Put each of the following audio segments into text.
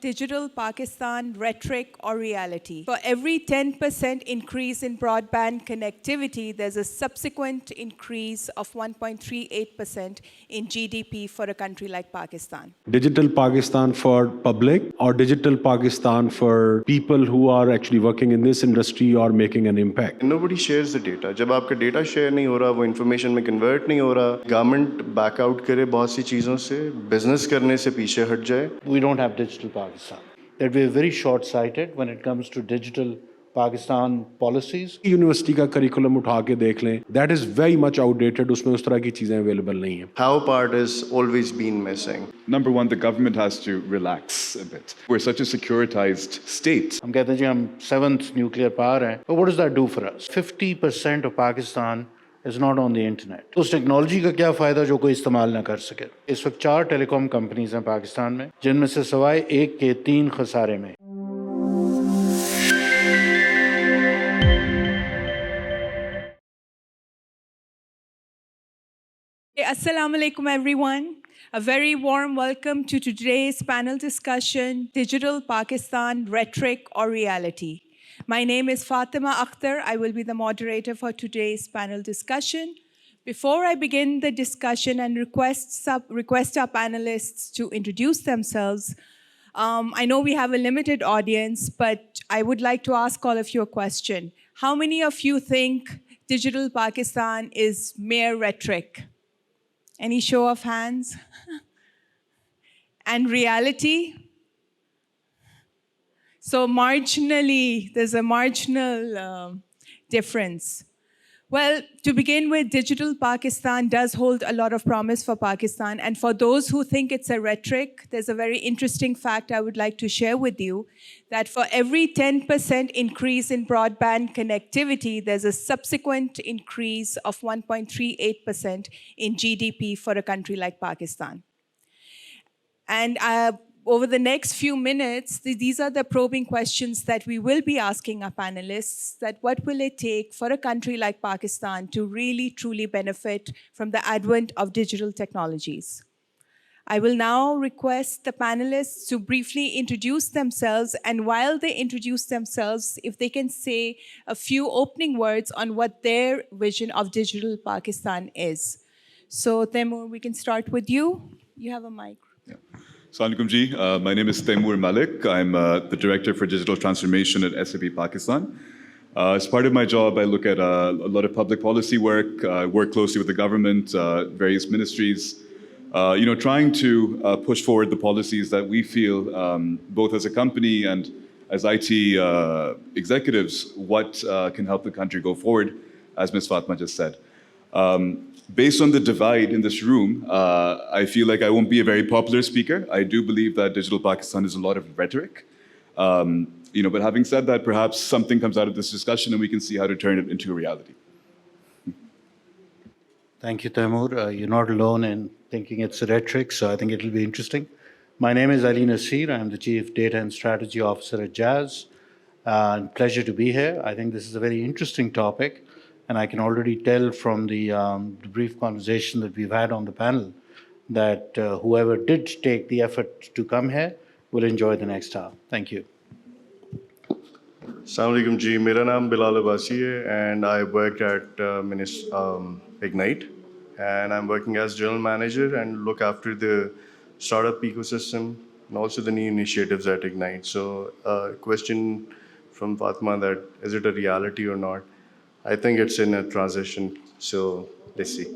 Digital Pakistan, rhetoric or reality. For every 10% increase in broadband connectivity, there's a subsequent increase of 1.38% in GDP for a country like Pakistan. Digital Pakistan for public or digital Pakistan for people who are actually working in this industry or making an impact. Nobody shares the data. जब आपका data share नहीं हो रहा, वो information में convert नहीं हो रहा, government back out करे बहुत सी चीज़ों से, business करने से पीछे हट जाए. We don't have digital Pakistan. That we're very short-sighted when it comes to digital Pakistan policies. University का करिकुलम उठा के देख लें, that is very much outdated. उसमें उस तरह की चीजें available नहीं हैं. How part has always been missing. Number one, the government has to relax a bit. We're such a securitized state. हम कहते हैं जी हम 7th nuclear power हैं. But what does that do for us? 50% of Pakistan is not on the internet. उस technology का क्या फ़ायदा जो कोई इस्तेमाल ना कर सके. इस वक्त 4 टेलीकॉम कंपनीज हैं पाकिस्तान में, जिनमें से सवाए एक के 3 खसारे में. Assalamu alaikum everyone. A very warm welcome to today's panel discussion, Digital Pakistan, Rhetoric or Reality. My name is Fatima Akhtar. I will be the moderator for today's panel discussion. Before I begin the discussion and request our panelists to introduce themselves, I know we have a limited audience, but I would like to ask all of you a question. How many of you think Digital Pakistan is mere rhetoric? Any show of hands? And reality? So marginally, there's a marginal difference. Well, to begin with, Digital Pakistan does hold a lot of promise for Pakistan. And for those who think it's a rhetoric, there's a very interesting fact I would like to share with you, that for every 10% increase in broadband connectivity, there's a subsequent increase of 1.38% in GDP for a country like Pakistan. And over the next few minutes, these are the probing questions that we will be asking our panelists, that what will it take for a country like Pakistan to really, truly benefit from the advent of digital technologies? I will now request the panelists to briefly introduce themselves, and while they introduce themselves, if they can say a few opening words on what their vision of digital Pakistan is. So, Taimur, we can start with you. You have a mic. Yeah. Assalamu alaikum ji. My name is Taimur Malik. I'm the Director for Digital Transformation at SAP Pakistan. As part of my job, I look at a lot of public policy work, work closely with the government, various ministries, trying to push forward the policies that we feel, both as a company and as IT executives, what can help the country go forward, as Ms. Fatma just said. Based on the divide in this room, I feel like I won't be a very popular speaker. I do believe that Digital Pakistan is a lot of rhetoric. But having said that, perhaps something comes out of this discussion and we can see how to turn it into a reality. Thank you, Taimur. You're not alone in thinking it's rhetoric, so I think it'll be interesting. My name is Ali Naseer. I'm the Chief Data and Strategy Officer at Jazz. Pleasure to be here. I think this is a very interesting topic. And I can already tell from the brief conversation that we've had on the panel that whoever did take the effort to come here will enjoy the next hour. Thank you. Assalamu alaikum ji. मेरा नाम Bilal Abbasi है, and I work at Ignite, and I'm working as General Manager and look after the startup ecosystem and also the new initiatives at Ignite. So, question from Fatma that is it a reality or not? I think it's in a transition, so let's see.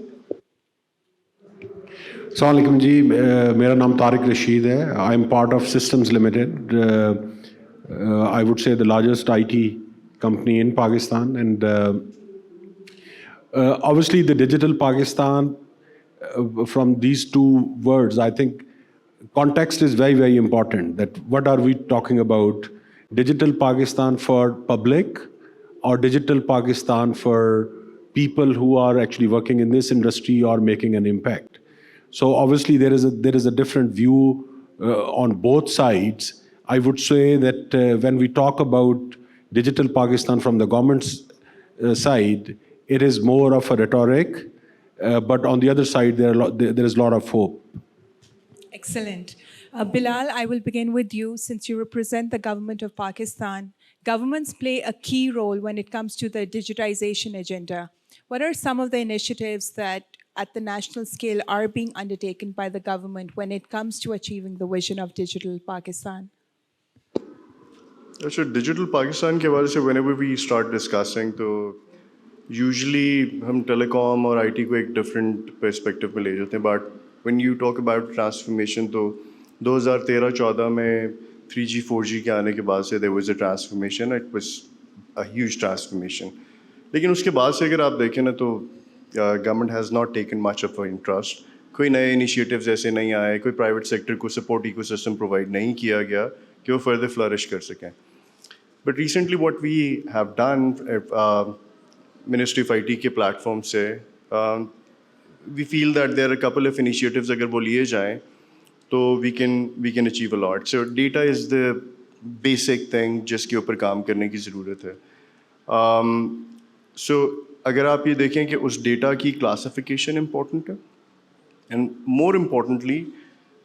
Assalamu alaikum ji. मेरा नाम तारिक रशीद है. I'm part of Systems Limited. I would say the largest IT company in Pakistan, and obviously the Digital Pakistan. From these two words, I think context is very, very important. That what are we talking about? Digital Pakistan for public, or Digital Pakistan for people who are actually working in this industry or making an impact. So obviously there is a different view on both sides. I would say that when we talk about Digital Pakistan from the government's side, it is more of a rhetoric, but on the other side there is a lot of hope. Excellent. Bilal, I will begin with you since you represent the government of Pakistan. Governments play a key role when it comes to the digitization agenda. What are some of the initiatives that at the national scale are being undertaken by the government when it comes to achieving the vision of digital Pakistan? अच्छा, digital Pakistan के हवाले से whenever we start discussing तो usually हम telecom और IT को एक different perspective में ले जाते हैं, but when you talk about transformation तो 2013-14 में 3G 4G के आने के बाद से there was a transformation, it was a huge transformation. लेकिन उसके बाद से अगर आप देखें ना तो government has not taken much of interest. कोई नए इनिशिएटिव्स ऐसे नहीं आए, कोई प्राइवेट सेक्टर को सपोर्ट इकोसिस्टम प्रोवाइड नहीं किया गया कि वो फर्दर फ्लरिश कर सकें. But recently what we have done ministry of IT के प्लेटफॉर्म से we feel that there are couple of initiatives अगर वो लिए जाएं तो we can achieve a lot. So data is the basic thing जिसके ऊपर काम करने की ज़रूरत है. सो अगर आप ये देखें कि उस डेटा की क्लासिफिकेशन इम्पॉर्टेंट है, एंड मोर इम्पॉर्टेंटली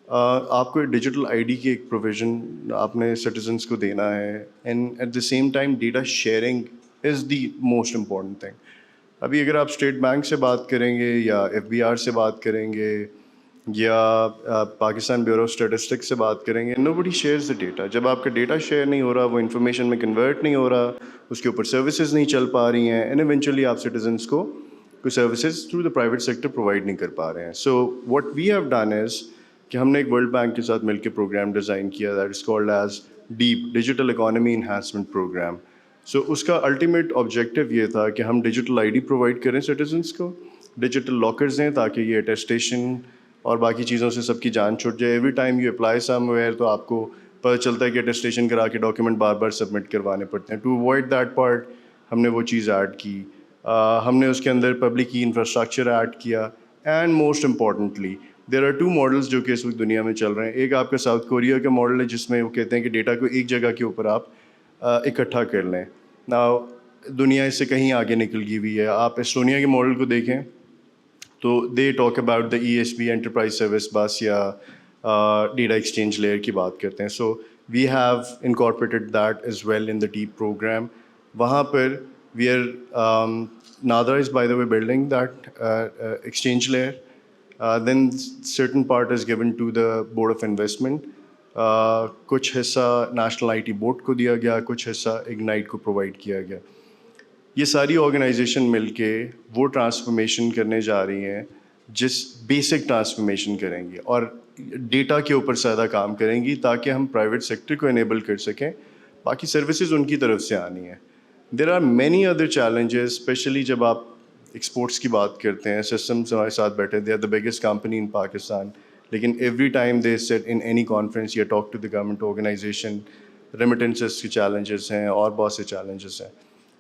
आपको डिजिटल ID की एक प्रोविज़न आपने सिटीजन्स को देना है, and at the same time data sharing is the most important thing. अभी अगर आप स्टेट बैंक से बात करेंगे या FBR से बात करेंगे या पाकिस्तान ब्यूरो ऑफ स्टैटिस्टिक्स से बात करेंगे, नोबडी शेयर्स द डेटा. जब आपका डेटा शेयर नहीं हो रहा, वो इन्फॉर्मेशन में कन्वर्ट नहीं हो रहा, उसके ऊपर सर्विसेज नहीं चल पा रही हैं, एंड इवेंचुअली आप सिटीजन्स को कोई services through the private sector provide नहीं कर पा रहे हैं. So what we have done is कि हमने एक वर्ल्ड बैंक के साथ मिलकर प्रोग्राम डिज़ाइन किया that is called as DEEP digital economy enhancement programme. So उसका अल्टीमेट ऑब्जेक्टिव ये था कि हम डिजिटल ID प्रोवाइड करें सिटीजन्स को, डिजिटल लॉकर्स दें ताकि ये अटेस्टेशन और बाकी चीज़ों से सबकी जान छूट जाए. Every time you apply somewhere तो आपको पता चलता है कि अटेस्टेशन करा के डॉक्यूमेंट बार बार सबमिट करवाने पड़ते हैं. टू अवॉइड दैट पार्ट हमने वो चीज़ ऐड की. हमने उसके अंदर पब्लिक की इंफ्रास्ट्रक्चर ऐड किया, and most importantly there are 2 models जो कि इस वक्त दुनिया में चल रहे हैं. एक आपका साउथ कोरिया का मॉडल है जिसमें वो कहते हैं कि डेटा को एक जगह के ऊपर आप इकट्ठा कर लें. नाउ दुनिया इससे कहीं आगे निकल गई हुई है. आप एस्टोनिया के मॉडल को देखें तो they talk about the ESB enterprise service bus या डेटा एक्सचेंज लेयर की बात करते हैं. So we have incorporated that as well in the deep program. वहाँ पर we are NADRA is by the way building that exchange layer. Then certain part is given to the Board of Investment. कुछ हिस्सा national IT board को दिया गया, कुछ हिस्सा ignite को प्रोवाइड किया गया. ये सारी ऑर्गेनाइजेशन मिलके वो ट्रांसफॉर्मेशन करने जा रही हैं जिस बेसिक ट्रांसफॉर्मेशन करेंगी और डेटा के ऊपर ज़्यादा काम करेंगी ताकि हम प्राइवेट सेक्टर को इनेबल कर सकें. बाकी सर्विसेज उनकी तरफ से आनी है. There are many other challenges, especially जब आप एक्सपोर्ट्स की बात करते हैं. सिस्टम्स हमारे साथ बैठे, they are the biggest company in Pakistan, लेकिन every time they sat in any conference या talk to the government organisation remittances के चैलेंजेस हैं और बहुत से चैलेंजेस हैं.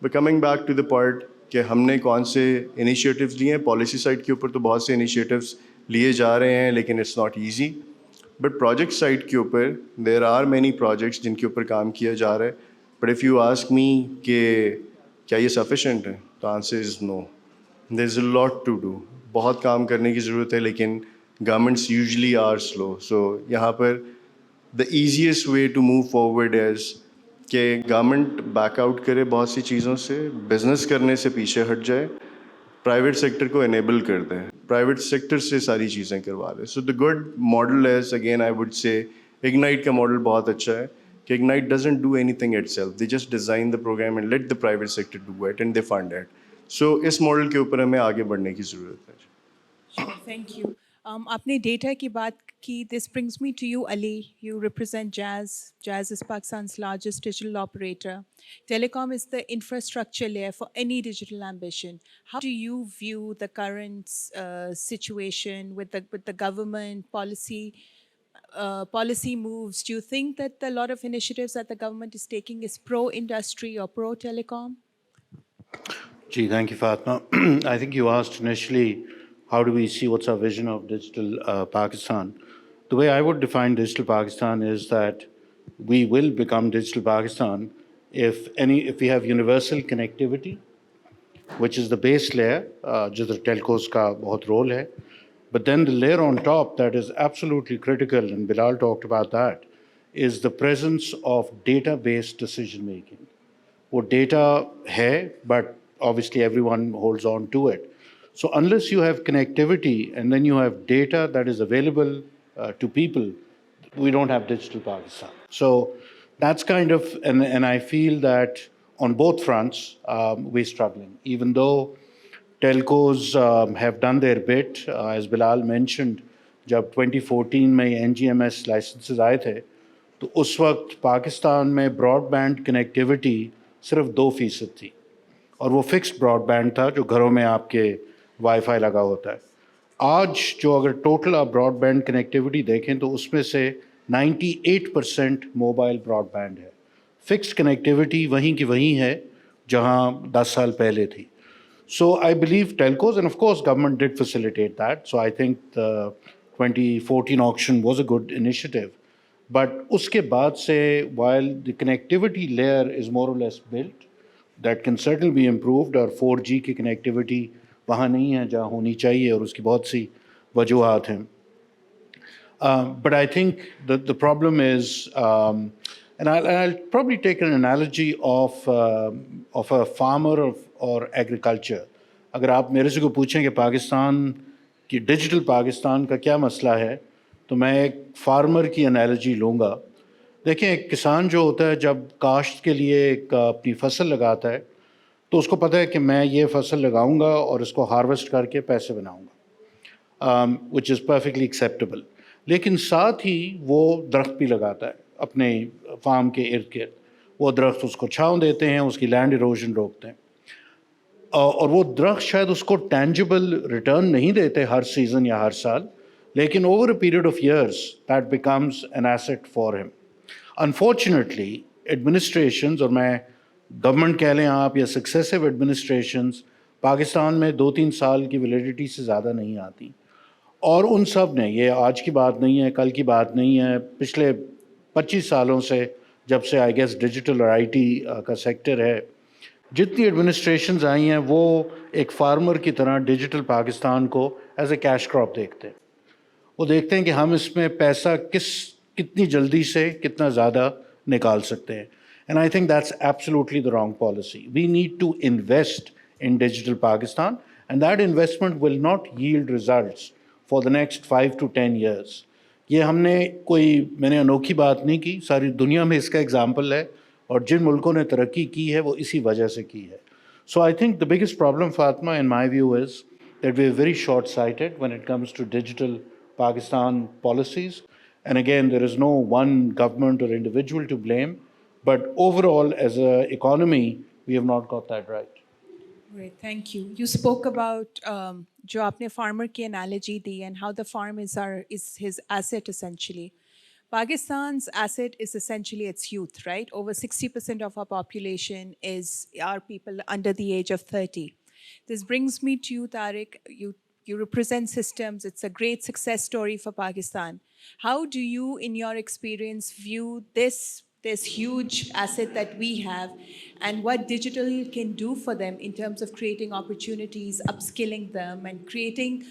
But coming back to the part कि हमने कौन से इनिशिएटिव्स लिए हैं, पॉलिसी साइड के ऊपर तो बहुत से इनिशिएटिव्स लिए जा रहे हैं लेकिन it's not easy. But project side के ऊपर देयर आर मैनी प्रोजेक्ट्स जिनके ऊपर काम किया जा रहा है. But if you ask me कि क्या ये सफिशेंट है, तो answer is no. There is a lot to do. बहुत काम करने की ज़रूरत है, लेकिन governments usually are slow. So यहाँ पर the easiest way to move forward is कि गवर्नमेंट बैकआउट करे बहुत सी चीज़ों से, बिज़नेस करने से पीछे हट जाए, प्राइवेट सेक्टर को इनेबल कर दें, प्राइवेट सेक्टर से सारी चीज़ें करवा दें. So the good model is, again I would say, Ignite का मॉडल बहुत अच्छा है कि Ignite doesn't do anything itself, they just design the programme and let the private sector do it and they fund it. So इस model के ऊपर हमें आगे बढ़ने की ज़रूरत है. Thank you. आपने डेटा की बात की. This brings me to you, Ali. You represent Jazz. Jazz is Pakistan's largest digital operator. Telecom is the infrastructure layer for any digital ambition. How do you view the current situation with the government policy moves? Do you think that a lot of initiatives that the government is taking is pro-industry or pro-telecom? Gee, thank you, Fatma. I think you asked initially, how do we see what's our vision of digital Pakistan? The way I would define digital Pakistan is that we will become digital Pakistan if we have universal connectivity, which is the base layer, जिधर telcos का बहुत role है, But then the layer on top that is absolutely critical, and Bilal talked about that, is the presence of data-based decision making. वो data है, but obviously everyone holds on to it. So unless you have connectivity and then you have data that is available to people, we don't have digital Pakistan. So that's kind of, and I feel that on both fronts, we're struggling. Even though telcos have done their bit, as Bilal mentioned, जब 2014 में NGMS licenses आए थे, तो उस वक्त पाकिस्तान में broadband connectivity सिर्फ 2% थी, और वो फिक्स्ड ब्रॉडबैंड था जो घरों में आपके वाईफाई लगा होता है. आज जो अगर टोटल आप ब्रॉडबैंड कनेक्टिविटी देखें तो उसमें से 98% मोबाइल ब्रॉडबैंड है. फिक्स्ड कनेक्टिविटी वहीं की वहीं है जहां 10 साल पहले थी. So I believe telcos, and of course government did facilitate that. So I think the 2014 auction was a good initiative. But uske baad se, while the connectivity layer is more or less built, that can certainly be improved, और 4G की connectivity वहाँ नहीं है जहाँ होनी चाहिए, और उसकी बहुत सी वजूहात हैं. But I think the problem is, and I'll probably take an analogy of a farmer or agriculture. अगर आप मेरे से को पूछें कि पाकिस्तान की डिजिटल पाकिस्तान का क्या मसला है, तो मैं एक फार्मर की एनालॉजी लूँगा. देखें, एक किसान जो होता है जब काश्त के लिए एक अपनी फसल लगाता है, तो उसको पता है कि मैं ये फसल लगाऊंगा और इसको हार्वेस्ट करके पैसे बनाऊंगा, which is perfectly acceptable. लेकिन साथ ही वो दरख्त भी लगाता है अपने फार्म के इर्द गिर्द. वो दरख्त उसको छाँव देते हैं, उसकी लैंड इरोजन रोकते हैं, और वो दरख्त शायद उसको टैंजिबल रिटर्न नहीं देते हर सीज़न या हर साल, लेकिन over a period of years that becomes an asset for him. Unfortunately administrations, और मैं गवर्नमेंट कह लें आप या सक्सेसिव एडमिनिस्ट्रेशंस, पाकिस्तान में 2-3 साल की वैलिडिटी से ज़्यादा नहीं आती, और उन सब ने, ये आज की बात नहीं है, कल की बात नहीं है, पिछले 25 सालों से, जब से आई गेस डिजिटल और आईटी का सेक्टर है, जितनी एडमिनिस्ट्रेशंस आई हैं वो एक फार्मर की तरह डिजिटल पाकिस्तान को एज ए कैश क्रॉप देखते हैं. वो देखते हैं कि हम इसमें पैसा कितनी जल्दी से कितना ज़्यादा निकाल सकते हैं. And I think that's absolutely the wrong policy. We need to invest in digital Pakistan, and that investment will not yield results for the next 5 to 10 years. ये मैंने अनोखी बात नहीं की, सारी दुनिया में इसका एग्जाम्पल है, और जिन मुल्कों ने तरक्की की है वो इसी वजह से की है. So I think the biggest problem, Fatma, in my view, is that we're very short-sighted when it comes to digital Pakistan policies. And again, there is no one government or individual to blame, but overall, as an economy, we have not got that right. Great, thank you. You spoke about जो आपने farmer की analogy the and how the farm is his asset essentially. Pakistan's asset is essentially its youth, right? Over 60% of our population are people under the age of 30. This brings me to you, Tariq. You represent systems. It's a great success story for Pakistan. How do you, in your experience, view this huge asset that we have, and what digital can do for them in terms of creating opportunities, upskilling them, and creating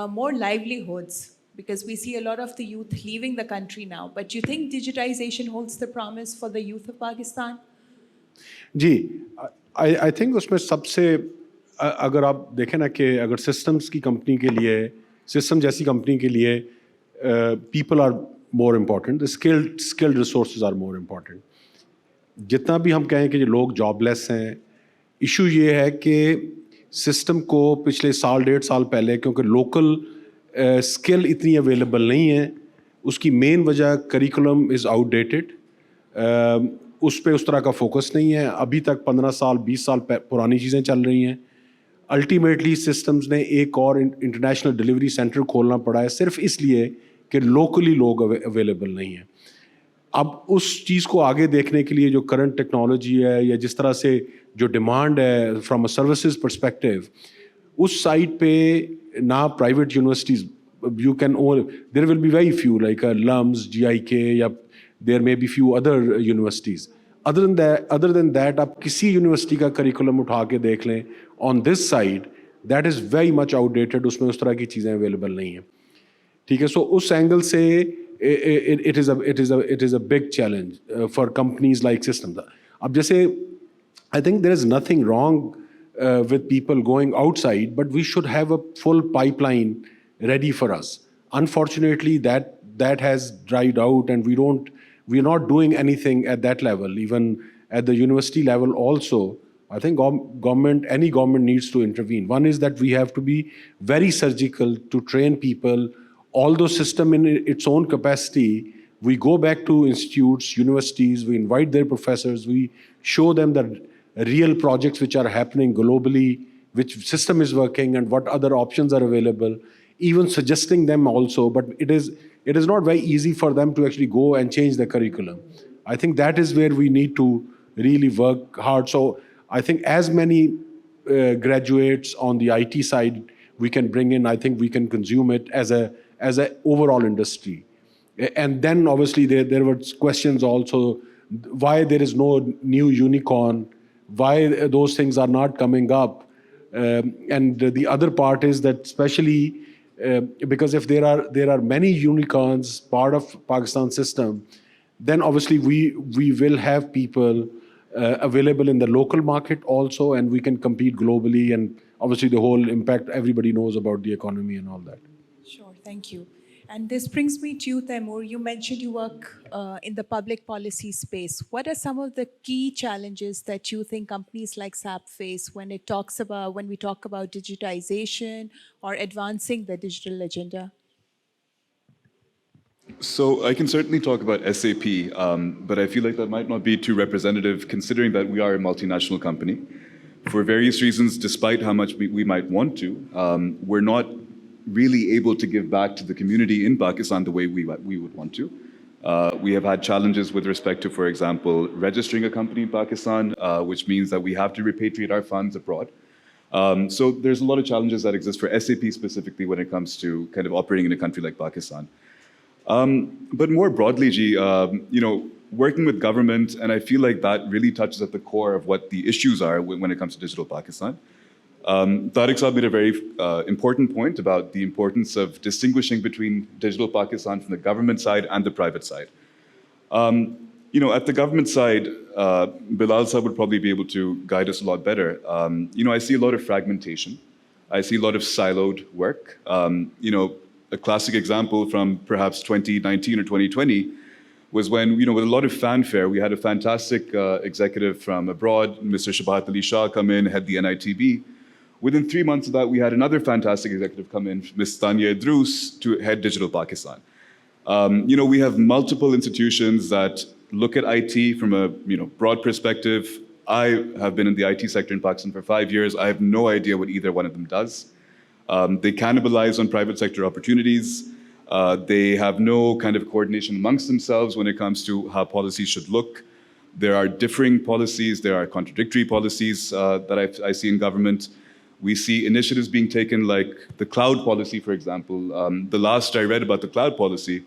more livelihoods? Because we see a lot of the youth leaving the country now. But do you think digitization holds the promise for the youth of Pakistan? Ji, I think उसमें सबसे, अगर आप देखें ना कि अगर systems की company के लिए, सिस्टम जैसी कंपनी के लिए people are more important, the skilled resources are more important. जितना भी हम कहें कि जो लोग जॉबलेस हैं, इशू ये है कि सिस्टम को पिछले साल 1.5 साल पहले, क्योंकि लोकल स्किल इतनी अवेलेबल नहीं है, उसकी मेन वजह करिकुलम इज़ आउटडेटेड, उस पर उस तरह का फोकस नहीं है. अभी तक 15 साल 20 साल पुरानी चीज़ें चल रही हैं. अल्टीमेटली सिस्टम्स ने एक और इंटरनेशनल डिलीवरी सेंटर खोलना पड़ा है सिर्फ इसलिए कि लोकली लोग अवेलेबल नहीं हैं. अब उस चीज़ को आगे देखने के लिए जो करंट टेक्नोलॉजी है, या जिस तरह से जो डिमांड है फ्रॉम अ सर्विसेज पर्सपेक्टिव, उस साइड पे ना private universities, you can there will be very few like LUMS, GIK, या there may be few other universities. Other than that आप किसी यूनिवर्सिटी का करिकुलम उठा के देख लें on this side, that is very much outdated. उसमें उस तरह की चीज़ें available नहीं हैं. ठीक है, so उस angle से it is a big challenge for companies like systems. अब जैसे I think there is nothing wrong with people going outside, but we should have a full pipeline ready for us. Unfortunately, that has dried out, and we're not doing anything at that level. Even at the university level also, I think any government needs to intervene. One is that we have to be very surgical to train people. Although system in its own capacity, we go back to institutes, universities, we invite their professors, we show them the real projects which are happening globally, which system is working and what other options are available, even suggesting them also, but it is not very easy for them to actually go and change the curriculum. I think that is where we need to really work hard. So I think as many graduates on the IT side we can bring in, I think we can consume it as a overall industry. And then obviously there were questions also, why there is no new unicorn, why those things are not coming up. And the other part is that especially because if there are many unicorns part of Pakistan system, then obviously we will have people available in the local market also, and we can compete globally, and obviously the whole impact everybody knows about the economy and all that. Sure, thank you. And this brings me to you, Taimur. You mentioned you work in the public policy space. What are some of the key challenges that you think companies like SAP face when we talk about digitization or advancing the digital agenda? So I can certainly talk about SAP, but I feel like that might not be too representative considering that we are a multinational company. For various reasons, despite how much we might want to, we're not really able to give back to the community in Pakistan the way we would want to. We have had challenges with respect to, for example, registering a company in Pakistan, which means that we have to repatriate our funds abroad. So there's a lot of challenges that exist for SAP specifically when it comes to kind of operating in a country like Pakistan. But more broadly, working with government, and I feel like that really touches at the core of what the issues are when it comes to digital Pakistan. Tariq Saab made a very important point about the importance of distinguishing between digital Pakistan from the government side and the private side. At the government side, Bilal Saab would probably be able to guide us a lot better. I see a lot of fragmentation. I see a lot of siloed work. A classic example from perhaps 2019 or 2020 was when, with a lot of fanfare, we had a fantastic executive from abroad, Mr. Shabat Ali Shah, come in, head the NITB. Within 3 months of that, we had another fantastic executive come in, Ms. Tanya Idrus, to head Digital Pakistan. We have multiple institutions that look at IT from a broad perspective. I have been in the IT sector in Pakistan for 5 years. I have no idea what either one of them does. They cannibalize on private sector opportunities. They have no kind of coordination amongst themselves when it comes to how policies should look. There are differing policies. There are contradictory policies that I see in government. We see initiatives being taken like the cloud policy, for example. The last I read about the cloud policy,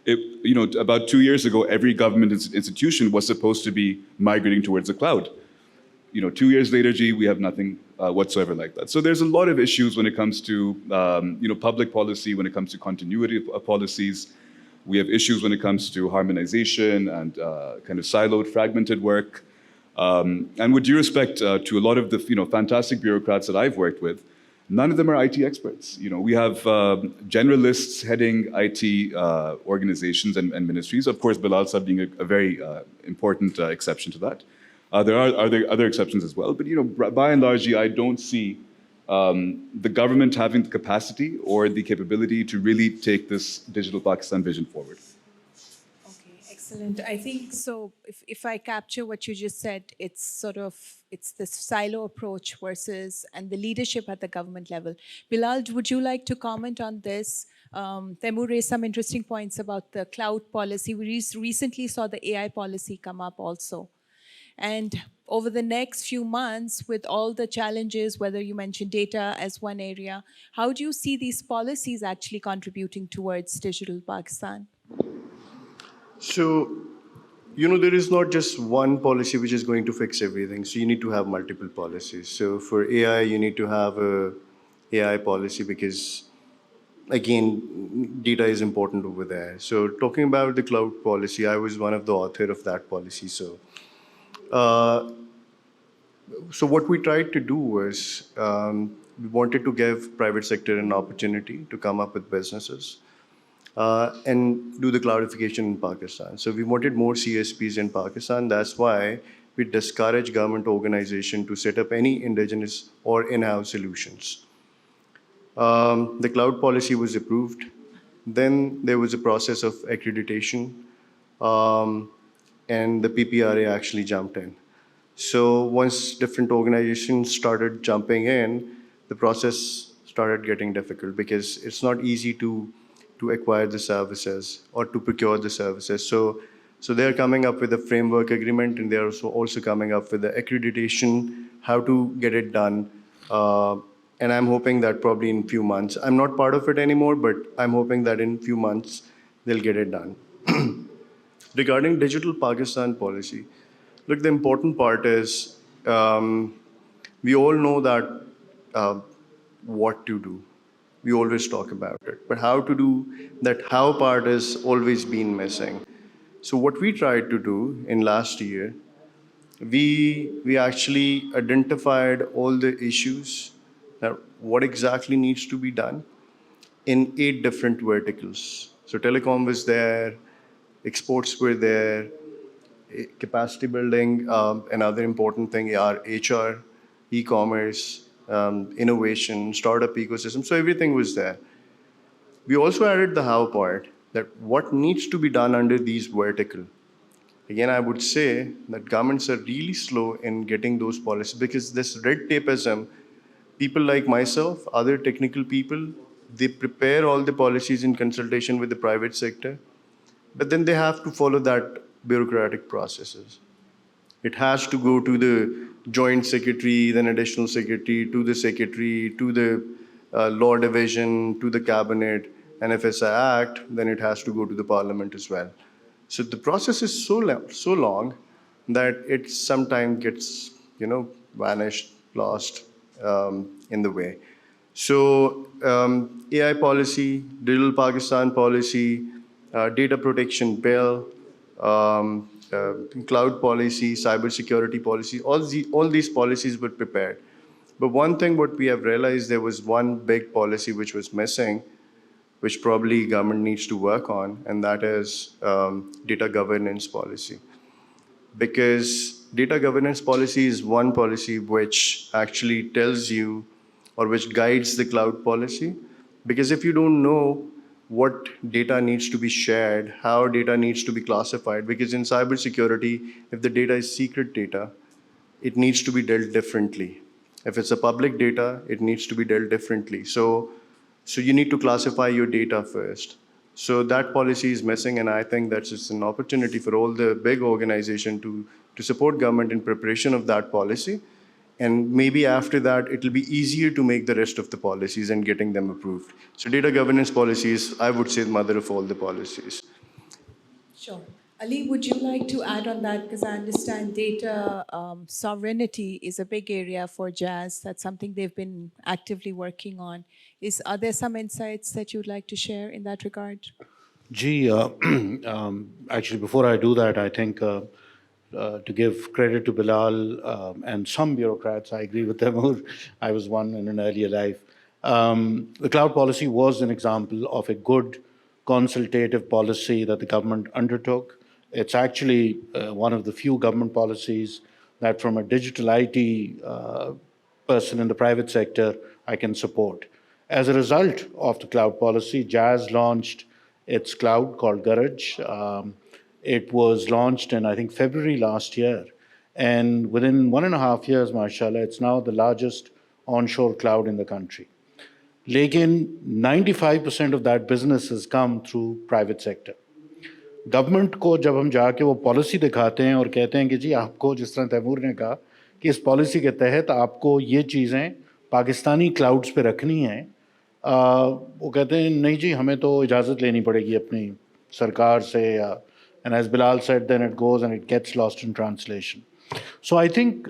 about 2 years ago, every government institution was supposed to be migrating towards the cloud. 2 years later, we have nothing whatsoever like that. So there's a lot of issues when it comes to public policy, when it comes to continuity of policies. We have issues when it comes to harmonization and kind of siloed, fragmented work. And with due respect to a lot of the fantastic bureaucrats that I've worked with, none of them are IT experts. We have generalists heading IT organizations and ministries. Of course, Bilal Saab being a very important exception to that. There are other exceptions as well, but by and large, I don't see the government having the capacity or the capability to really take this digital Pakistan vision forward. Okay, excellent. I think so. If I capture what you just said, it's this silo approach and the leadership at the government level. Bilal, would you like to comment on this? Taimur raised some interesting points about the cloud policy. We recently saw the AI policy come up also. And over the next few months, with all the challenges, whether you mentioned data as one area, how do you see these policies actually contributing towards digital Pakistan? So, there is not just one policy which is going to fix everything. So you need to have multiple policies. So for AI, you need to have a AI policy because, again, data is important over there. So talking about the cloud policy, I was one of the author of that policy. Uh, so what we tried to do was we wanted to give private sector an opportunity to come up with businesses and do the cloudification in Pakistan. So we wanted more CSPs in Pakistan. That's why we discourage government organization to set up any indigenous or in-house solutions. The cloud policy was approved. Then there was a process of accreditation, and the PPRA actually jumped in. So once different organizations started jumping in, the process started getting difficult because it's not easy to acquire the services or to procure the services. So they're coming up with a framework agreement, and they're also coming up with the accreditation, how to get it done. And I'm hoping that probably in few months, I'm not part of it anymore, but I'm hoping that in few months they'll get it done. Regarding digital Pakistan policy, look, the important part is we all know that what to do. We always talk about it, but how to do that how part has always been missing. So what we tried to do in last year, we actually identified all the issues that what exactly needs to be done in 8 different verticals. So telecom was there, exports were there, capacity building, another important thing are HR, e-commerce, innovation, startup ecosystem. So everything was there. We also added the how part, that what needs to be done under these vertical. Again, I would say that governments are really slow in getting those policies because this red tapeism, people like myself, other technical people, they prepare all the policies in consultation with the private sector, but then they have to follow that bureaucratic processes. It has to go to the joint secretary, then additional secretary, to the law division, to the cabinet, and if it's an act, then it has to go to the parliament as well. So the process is so long that it sometimes gets, vanished, lost in the way. So AI policy, Digital Pakistan policy, data protection bill, cloud policy, cybersecurity policy, all these policies were prepared. But one thing what we have realized, there was one big policy which was missing, which probably government needs to work on, and that is data governance policy. Because data governance policy is one policy which actually tells you or which guides the cloud policy. Because if you don't know what data needs to be shared, how data needs to be classified, because in cybersecurity, if the data is secret data, it needs to be dealt differently. If it's a public data, it needs to be dealt differently. So you need to classify your data first. So that policy is missing, and I think that's just an opportunity for all the big organizations to support government in preparation of that policy. And maybe after that, it'll be easier to make the rest of the policies and getting them approved. So data governance policy is, I would say, the mother of all the policies. Sure. Ali, would you like to add on that? Because I understand data sovereignty is a big area for Jazz. That's something they've been actively working on. Are there some insights that you'd like to share in that regard? Gee, actually, before I do that, I think to give credit to Bilal and some bureaucrats, I agree with them. I was one in an earlier life. The cloud policy was an example of a good consultative policy that the government undertook. It's actually one of the few government policies that from a digital IT person in the private sector, I can support. As a result of the cloud policy, Jazz launched its cloud called Garage. It was launched in, I think, February last year. And within 1.5 years, mashallah, it's now the largest onshore cloud in the country. Lekin 95% of that business has come through private sector. Government को जब हम जाके वो policy दिखाते हैं और कहते हैं कि जी आपको जिस तरह तैमूर ने कहा कि इस पॉलिसी के तहत आपको ये चीज़ें पाकिस्तानी क्लाउड्स पे रखनी हैं, वो कहते हैं नहीं जी हमें तो इजाज़त लेनी पड़ेगी अपनी सरकार से या and as Bilal said, then it goes and it gets lost in translation. So I think,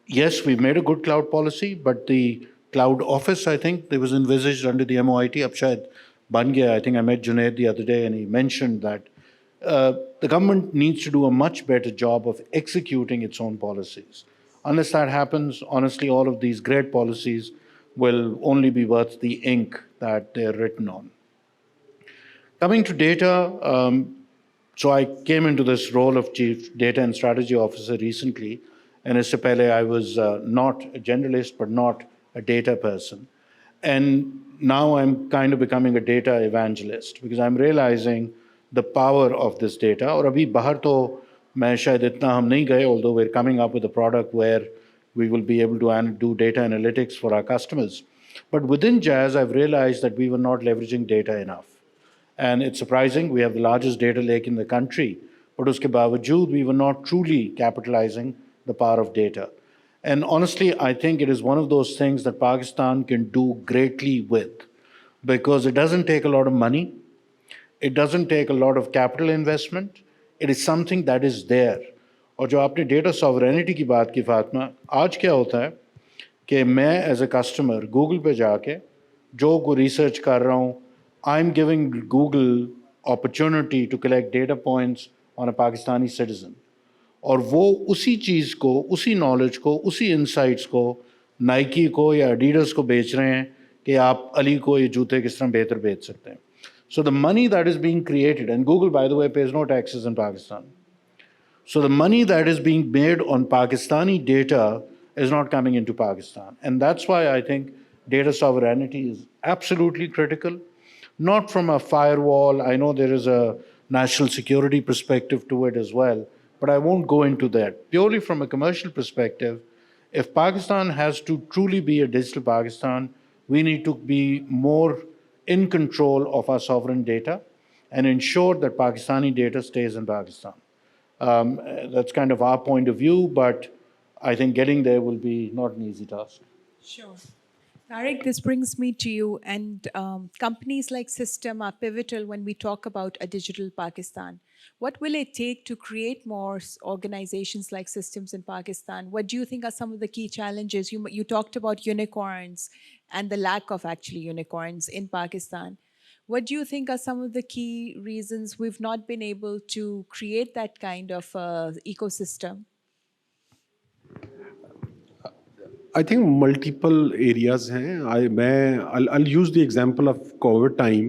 yes, we've made a good cloud policy, but the cloud office, I think, that was envisaged under the MOIT. Ab shayad ban gaya. I think I met Junaid the other day and he mentioned that the government needs to do a much better job of executing its own policies. Unless that happens, honestly, all of these great policies will only be worth the ink that they're written on. Coming to data, so I came into this role of Chief Data and Strategy Officer recently, and as pehle I was not a generalist, but not a data person. And now I'm kind of becoming a data evangelist because I'm realizing the power of this data. Aur abhi bahar to main shayad itna hum nahi gaye, although we're coming up with a product where we will be able to do data analytics for our customers. But within Jazz, I've realized that we were not leveraging data enough. And it's surprising, we have the largest data lake in the country, but uske bawajood, we were not truly capitalizing the power of data. And honestly, I think it is one of those things that Pakistan can do greatly with, because it doesn't take a lot of money, it doesn't take a lot of capital investment, it is something that is there. اور جو آپ نے data sovereignty کی بات کی فاطمہ، آج کیا ہوتا ہے کہ میں ایز اے کسٹمر گوگل پہ جا کے جو کو ریسرچ کر رہا ہوں، I am giving Google opportunity to collect data points on a Pakistani citizen, اور وہ اسی چیز کو، اسی نالج کو، اسی انسائٹس کو نائکی کو یا ایڈیڈس کو بیچ رہے ہیں کہ آپ علی کو یہ جوتے کس طرح بہتر بیچ سکتے ہیں. So the money that is being created, and Google by the way pays no taxes in Pakistan. So the money that is being made on Pakistani data is not coming into Pakistan. And that's why I think data sovereignty is absolutely critical, not from a firewall. I know there is a national security perspective to it as well, but I won't go into that. Purely from a commercial perspective, if Pakistan has to truly be a digital Pakistan, we need to be more in control of our sovereign data and ensure that Pakistani data stays in Pakistan. That's kind of our point of view, but I think getting there will be not an easy task. Sure. Tariq, this brings me to you. And companies like System are pivotal when we talk about a digital Pakistan. What will it take to create more organizations like Systems in Pakistan? What do you think are some of the key challenges? You talked about unicorns and the lack of actually unicorns in Pakistan. What do you think are some of the key reasons we've not been able to create that kind of ecosystem? I think multiple areas ہیں. I'll use the example of COVID time.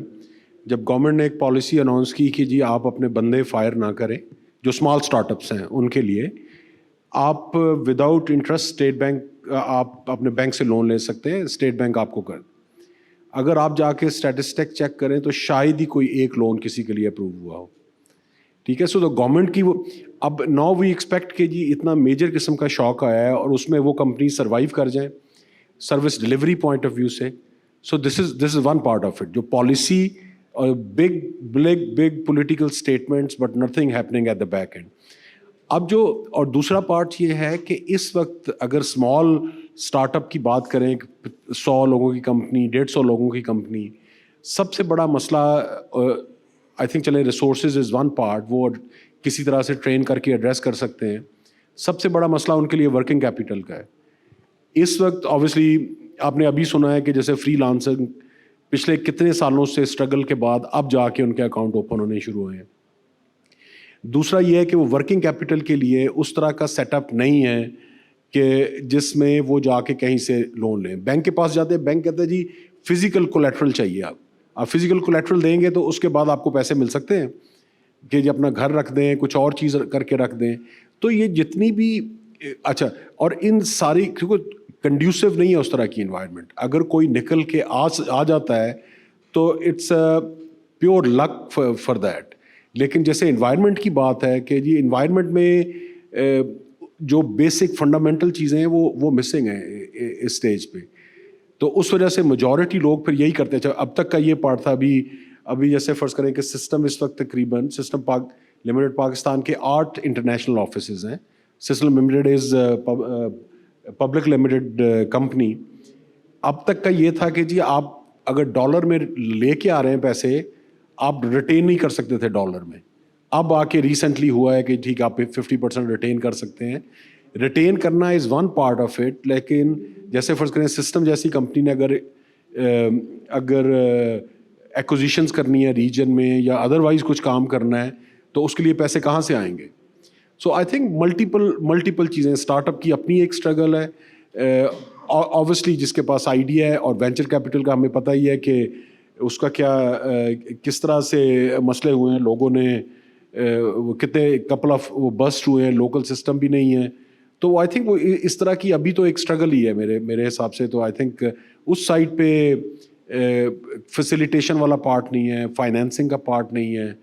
جب government نے ایک policy announce کی کہ جی آپ اپنے بندے fire نہ کریں، جو اسمال اسٹارٹ اپس ہیں ان کے لیے آپ وداؤٹ انٹرسٹ اسٹیٹ بینک، آپ اپنے بینک سے لون لے سکتے ہیں، اسٹیٹ بینک آپ کو کر. اگر آپ جا کے اسٹیٹسٹک چیک کریں تو شاید ہی کوئی ایک لون کسی کے لیے اپروو ہوا ہو. ٹھیک ہے. سو دا گورنمنٹ کی وہ اب ناؤ وی ایکسپیکٹ کہ جی اتنا میجر قسم کا شوق آیا ہے اور اس میں وہ کمپنی سروائیو کر جائیں service delivery point of view سے. So this is one part of it. جو پالیسی اور big political statements but nothing happening at the back end. اب جو اور دوسرا پارٹ یہ ہے کہ اس وقت اگر اسمال اسٹارٹ اپ کی بات کریں، 100 لوگوں کی کمپنی، 150 لوگوں کی کمپنی، سب سے بڑا مسئلہ آئی تھنک چلے ریسورسز از ون پارٹ، وہ کسی طرح سے ٹرین کر کے ایڈریس کر سکتے ہیں. سب سے بڑا مسئلہ ان کے لیے ورکنگ کیپیٹل کا ہے. اس وقت آبویسلی آپ نے ابھی سنا ہے کہ جیسے فری لانسنگ پچھلے کتنے سالوں سے اسٹرگل کے بعد اب جا کے ان کے اکاؤنٹ اوپن ہونے شروع ہوئے ہیں. دوسرا یہ ہے کہ وہ ورکنگ کیپٹل کے لیے اس طرح کا سیٹ اپ نہیں ہے کہ جس میں وہ جا کے کہیں سے لون لیں. بینک کے پاس جاتے ہیں، بینک کہتے ہیں جی فزیکل کولیٹرل چاہیے، آپ فزیکل کولیٹرل دیں گے تو اس کے بعد آپ کو پیسے مل سکتے ہیں کہ جی اپنا گھر رکھ دیں، کچھ اور چیز کر کے رکھ دیں. تو یہ جتنی بھی اچھا، اور ان ساری کیونکہ کنڈیوسو نہیں ہے اس طرح کی انوائرمنٹ. اگر کوئی نکل کے آ جاتا ہے تو it's pure luck for that. لیکن جیسے انوائرمنٹ کی بات ہے کہ جی انوائرمنٹ میں جو بیسک فنڈامنٹل چیزیں ہیں وہ مسنگ ہیں اس اسٹیج پہ. تو اس وجہ سے میجورٹی لوگ پھر یہی کرتے ہیں. اب تک کا یہ پارٹ تھا. ابھی جیسے فرض کریں کہ سسٹم اس وقت تقریباً سسٹم لمیٹڈ پاکستان کے 8 انٹرنیشنل آفیسز ہیں. System limited is public limited company. اب تک کا یہ تھا کہ جی آپ اگر ڈالر میں لے کے آ رہے ہیں پیسے، آپ ریٹین نہیں کر سکتے تھے ڈالر میں. اب آ کے ریسنٹلی ہوا ہے کہ ٹھیک آپ 50% ریٹین کر سکتے ہیں. रिटेन करना is one part of it, लेकिन जैसे फर्ज करें सिस्टम जैसी कंपनी ने अगर एक्विजिशंस करनी है रीजन में या अदरवाइज कुछ काम करना है तो उसके लिए पैसे कहाँ से आएंगे? सो आई थिंक मल्टीपल चीज़ें, स्टार्टअप की अपनी एक स्ट्रगल है, ऑब्वियसली जिसके पास आइडिया है, और वेंचर कैपिटल का हमें पता ही है कि उसका क्या किस तरह से मसले हुए हैं, लोगों ने वो कितने कपल ऑफ वो बस्ट हुए हैं, लोकल सिस्टम भी नहीं है, तो आई थिंक वो इस तरह की अभी तो एक स्ट्रगल ही है मेरे हिसाब से। तो आई थिंक उस साइड पे फैसिलिटेशन वाला पार्ट नहीं है, फाइनेंसिंग का पार्ट नहीं है,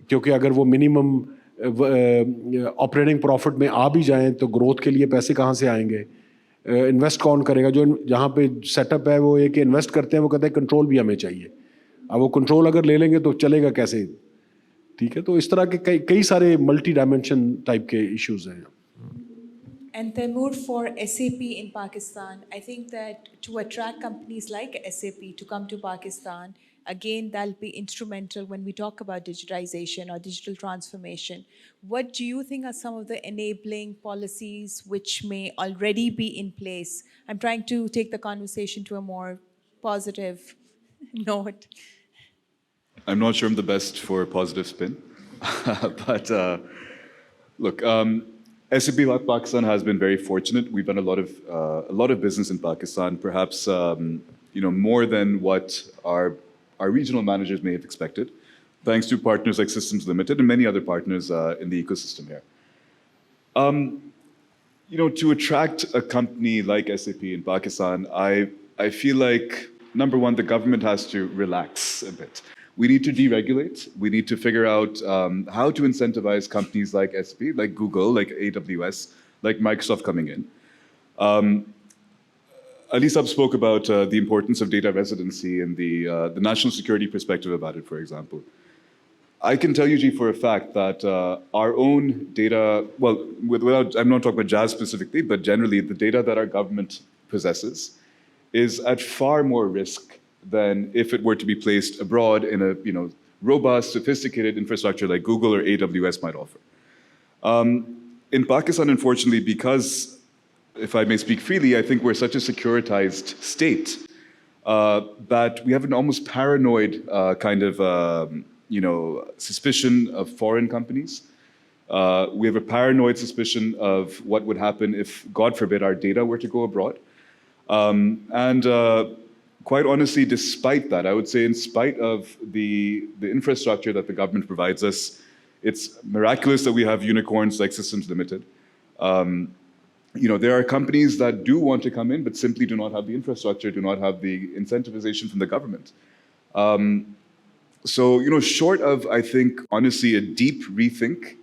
क्योंकि अगर वो मिनिमम ऑपरेटिंग प्रॉफिट में आ भी जाएं तो ग्रोथ के लिए पैसे कहाँ से आएंगे? इन्वेस्ट कौन करेगा? जो जहाँ पे सेटअप है वो एक इन्वेस्ट करते हैं, वो कहते हैं कंट्रोल भी हमें चाहिए। अब वो कंट्रोल अगर ले लेंगे तो चलेगा कैसे? ठीक है, तो इस तरह के कई सारे मल्टी डायमेंशन टाइप के इश्यूज हैं। And Taimur, for SAP in Pakistan, I think that to attract companies like SAP to come to Pakistan, again, that'll be instrumental when we talk about digitization or digital transformation. What do you think are some of the enabling policies which may already be in place? I'm trying to take the conversation to a more positive note. I'm not sure I'm the best for a positive spin, but look, SAP Pakistan has been very fortunate. We've done a lot of business in Pakistan, perhaps more than what our regional managers may have expected, thanks to partners like Systems Limited and many other partners in the ecosystem here. To attract a company like SAP in Pakistan, I feel like, number one, the government has to relax a bit. We need to deregulate. We need to figure out how to incentivize companies like SAP, like Google, like AWS, like Microsoft coming in. Ali Sab spoke about the importance of data residency and the national security perspective about it, for example. I can tell you, G, for a fact that our own data, well, I'm not talking about Jazz specifically, but generally the data that our government possesses is at far more risk than if it were to be placed abroad in a robust, sophisticated infrastructure like Google or AWS might offer. In Pakistan, unfortunately, because, if I may speak freely, I think we're such a securitized state that we have an almost paranoid kind of suspicion of foreign companies. We have a paranoid suspicion of what would happen if, God forbid, our data were to go abroad. Quite honestly, despite that, I would say in spite of the infrastructure that the government provides us, it's miraculous that we have unicorns like Systems Limited. There are companies that do want to come in, but simply do not have the infrastructure, do not have the incentivization from the government. Short of, I think, honestly, a deep rethink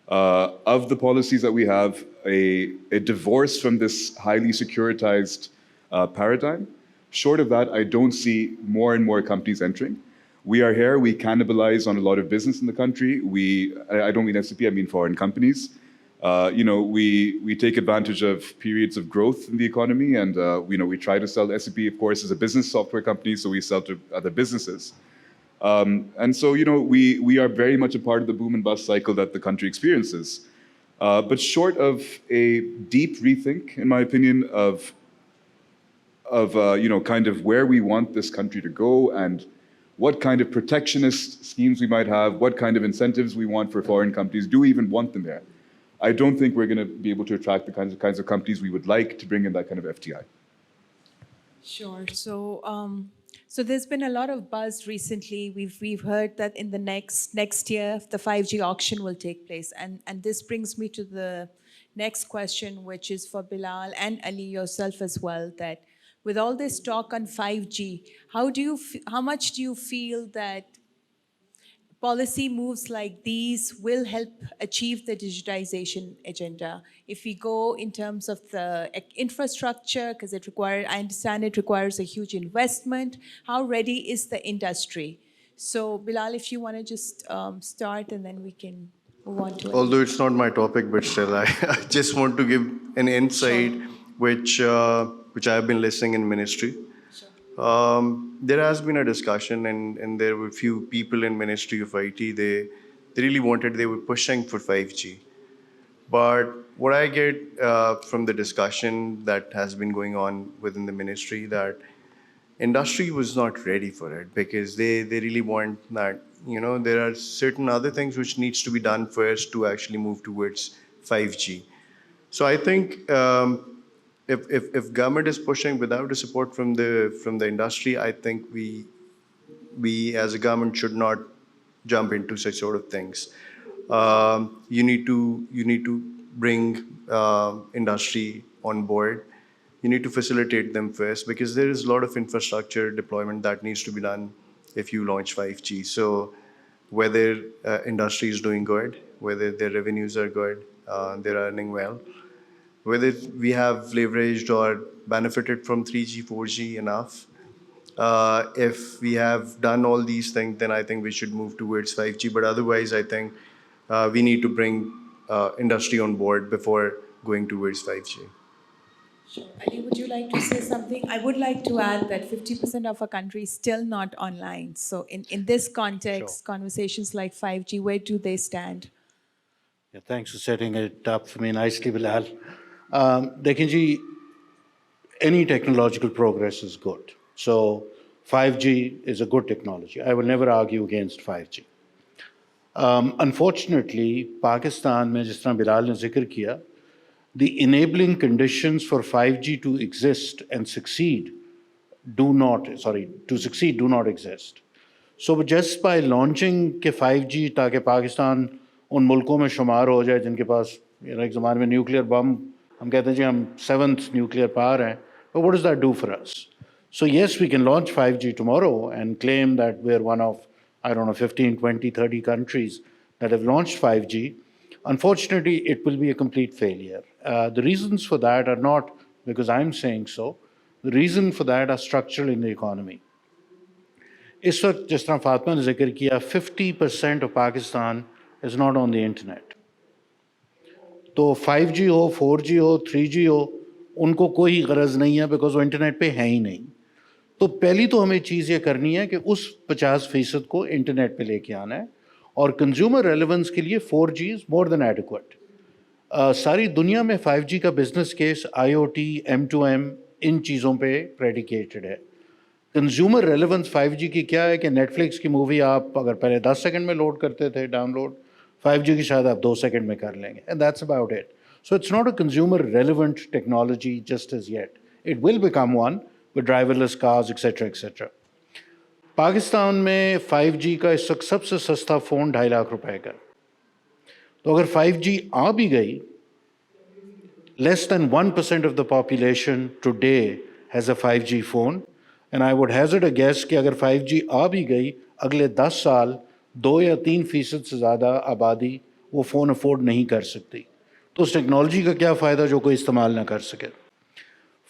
of the policies that we have, a divorce from this highly securitized paradigm, short of that, I don't see more and more companies entering. We are here, we cannibalize on a lot of business in the country. I don't mean SAP, I mean foreign companies. We take advantage of periods of growth in the economy, and we try to sell. SAP, of course, is a business software company, so we sell to other businesses. We are very much a part of the boom and bust cycle that the country experiences. But short of a deep rethink, in my opinion, of kind of where we want this country to go and what kind of protectionist schemes we might have, what kind of incentives we want for foreign companies, do we even want them there? I don't think we're going to be able to attract the kinds of companies we would like to bring in that kind of FTI. Sure. So there's been a lot of buzz recently. We've heard that in the next year the 5G auction will take place, and this brings me to the next question, which is for Bilal and Ali yourself as well. That with all this talk on 5G, how much do you feel that policy moves like these will help achieve the digitization agenda? If we go in terms of the infrastructure, because I understand it requires a huge investment, how ready is the industry? So Bilal, if you want to just start, and then we can move on to it. Although it's not my topic, but still, I just want to give an insight, sure, which I have been listening in ministry. There has been a discussion, and there were a few people in Ministry of IT. They really wanted, they were pushing for 5G. But what I get from the discussion that has been going on within the ministry, that industry was not ready for it, because they really want that, there are certain other things which needs to be done first to actually move towards 5G. So I think if government is pushing without the support from the industry, I think we as a government should not jump into such sort of things. You need to bring industry on board. You need to facilitate them first, because there is a lot of infrastructure deployment that needs to be done if you launch 5G. So whether industry is doing good, whether their revenues are good, they're earning well, whether we have leveraged or benefited from 3G, 4G enough. If we have done all these things, then I think we should move towards 5G. But otherwise, I think we need to bring industry on board before going towards 5G. Sure. Ali, would you like to say something? I would like to add that 50% of our country is still not online. So in this context, conversations like 5G, where do they stand? Yeah, thanks for setting it up for me nicely, Bilal. Dekhin ji, any technological progress is good. So 5G is a good technology. I will never argue against 5G. Unfortunately, Pakistan mein, jis tarah Bilal ne zikr kiya, the enabling conditions for 5G to exist and succeed do not exist. So just by launching के 5G ताकि पाकिस्तान उन मुल्कों में शुमार हो जाए जिनके पास एक ज़माने में न्यूक्लियर बम, हम कहते हैं जी हम 7th nuclear power हैं, but what does that do for us? So yes, we can launch 5G tomorrow and claim that we're one of, I don't know, 15, 20, 30 countries that have launched 5G. Unfortunately, it will be a complete failure. The reasons for that are not because I'm saying so. The reason for that are structural in the economy. اس وقت جس طرح فاطمہ نے ذکر کیا 50% of Pakistan is not on the internet. تو 5G ہو 4G ہو 3G ہو ان کو کوئی غرض نہیں ہے بیکاز وہ انٹرنیٹ پہ ہے ہی نہیں. تو پہلی تو ہمیں چیز یہ کرنی ہے کہ اس 50% کو انٹرنیٹ پہ لے کے آنا ہے اور کنزیومر ریلیونس کے لیے 4G is more than adequate. ساری دنیا میں 5G کا بزنس کیس IoT, M2M ان چیزوں پہ پریڈیکیٹڈ ہے. کنزیومر ریلیونس 5G کی کیا ہے کہ نیٹ فلکس کی مووی آپ اگر پہلے 10 سیکنڈ میں لوڈ کرتے تھے ڈاؤن لوڈ, 5G کی شاید آپ 2 سیکنڈ میں کر لیں گے, and that's about it. So it's not a consumer relevant technology just as yet. It will become one with driverless cars etcetera etcetera. Pakistan میں 5G کا اس وقت سب سے سستا فون 2.5 لاکھ روپے کا. تو اگر 5G آ بھی گئی, less than 1% of the population today has a 5G phone. And I would hazard a guess کہ اگر 5G آ بھی گئی اگلے 10 سال 2 یا 3% سے زیادہ آبادی وہ فون افورڈ نہیں کر سکتی. تو اس ٹیکنالوجی کا کیا فائدہ جو کوئی استعمال نہ کر سکے.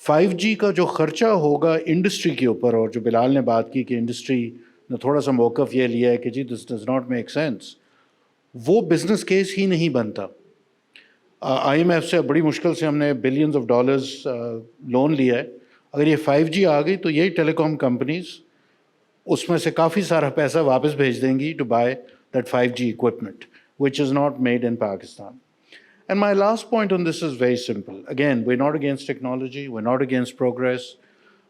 5G کا جو خرچہ ہوگا انڈسٹری کے اوپر, اور جو بلال نے بات کی کہ انڈسٹری نے تھوڑا سا موقف یہ لیا ہے کہ جی this does not make sense, وہ بزنس کیس ہی نہیں بنتا. IMF سے بڑی مشکل سے ہم نے بلینز آف ڈالرز لون لیا ہے. اگر یہ 5G آ گئی تو یہی ٹیلی کام کمپنیز اس میں سے کافی سارا پیسہ واپس بھیج دیں گی to buy that 5G equipment which is not made in Pakistan. And my last point on this is very simple. Again, we're not against technology, we're not against progress,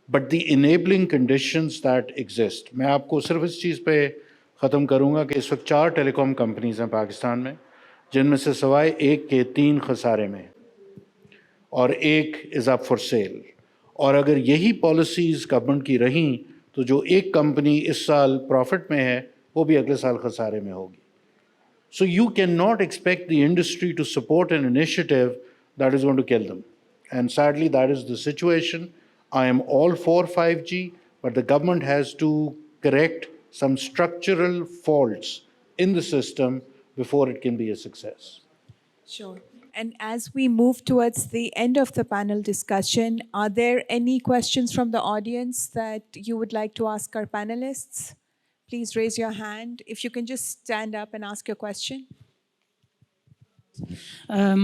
but the enabling conditions that exist. میں آپ کو صرف اس چیز پہ ختم کروں گا کہ اس وقت 4 ٹیلی کام کمپنیز ہیں پاکستان میں جن میں سے سوائے ایک کے 3 خسارے میں اور ایک از اپ فار سیل. اور اگر یہی پالیسیز گورنمنٹ کی رہیں تو جو ایک کمپنی اس سال پروفٹ میں ہے وہ بھی اگلے سال خسارے میں ہوگی. So you can not expect the industry to support an initiative that is going to kill them. And sadly that is the situation. I'm all for فار 5G, but the government has to correct some structural faults in the system before it can be a success. Sure. And as we move towards the end of the panel discussion, are there any questions from the audience that you would like to ask our panelists? Please raise your hand. If you can just stand up and ask your question.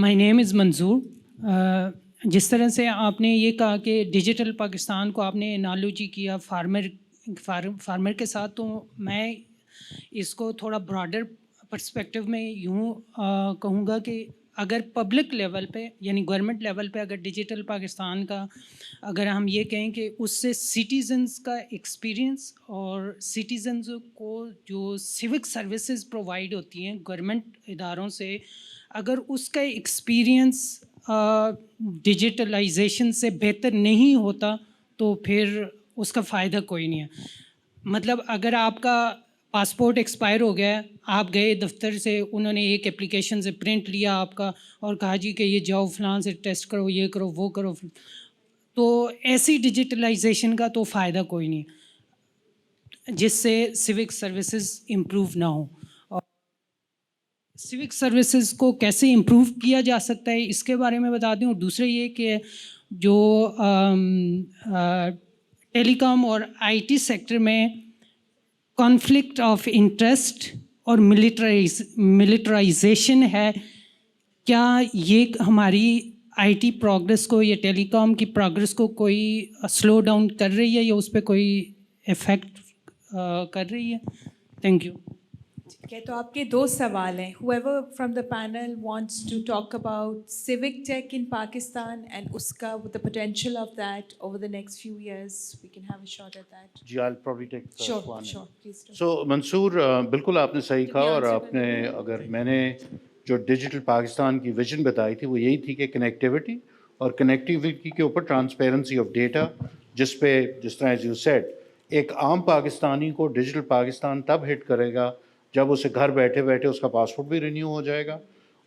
My name is Manzoor. جس طرح سے آپ نے یہ کہا کہ digital Pakistan کو آپ نے انالوجی کیا فارمر کے ساتھ, تو میں اس کو تھوڑا براڈر پرسپیکٹو میں یوں کہوں گا کہ اگر پبلک لیول پہ یعنی گورنمنٹ لیول پہ اگر ڈیجیٹل پاکستان کا اگر ہم یہ کہیں کہ اس سے سٹیزنز کا ایکسپیرینس اور سٹیزنز کو جو سیوک سروسز پرووائڈ ہوتی ہیں گورنمنٹ اداروں سے، اگر اس کا ایکسپیرینس ڈیجیٹلائزیشن سے بہتر نہیں ہوتا تو پھر اس کا فائدہ کوئی نہیں ہے. مطلب اگر آپ کا پاسپورٹ ایکسپائر ہو گیا ہے، آپ گئے دفتر سے، انہوں نے ایک اپلیکیشن سے پرنٹ لیا آپ کا اور کہا جی کہ یہ جاؤ فلاں سے ٹیسٹ کرو، یہ کرو وہ کرو، تو ایسی ڈیجیٹلائزیشن کا تو فائدہ کوئی نہیں جس سے سیوک سروسز امپروو نہ ہوں. اور سیوک سروسز کو کیسے امپروو کیا جا سکتا ہے اس کے بارے میں بتا دوں. اور دوسرا یہ کہ جو ٹیلی کام اور آئی ٹی سیکٹر میں کانفلکٹ آف انٹرسٹ اور ملٹرائزیشن ہے، کیا یہ ہماری آئی ٹی پروگرس کو یا ٹیلی کام کی پروگرس کو کوئی سلو ڈاؤن کر رہی ہے یا اس پہ کوئی افیکٹ کر رہی ہے؟ Thank you. ٹھیک ہے، تو آپ کے 2 سوال ہیں. whoever from the panel wants to talk about civic tech in Pakistan and اس کا the potential of that over the next few years, we can have a shot at that. G I'll probably take the first one. Sure, please do. سو منصور بالکل آپ نے صحیح کہا، اور آپ نے اگر میں نے جو ڈیجیٹل پاکستان کی ویژن بتائی تھی وہ یہی تھی کہ کنیکٹیوٹی، اور کنیکٹیوٹی کے اوپر ٹرانسپیرنسی آف ڈیٹا، جس پہ جس طرح ایز یو سیڈ ایک عام پاکستانی کو ڈیجیٹل پاکستان تب ہٹ کرے گا جب اسے گھر بیٹھے بیٹھے اس کا پاسپورٹ بھی رینیو ہو جائے گا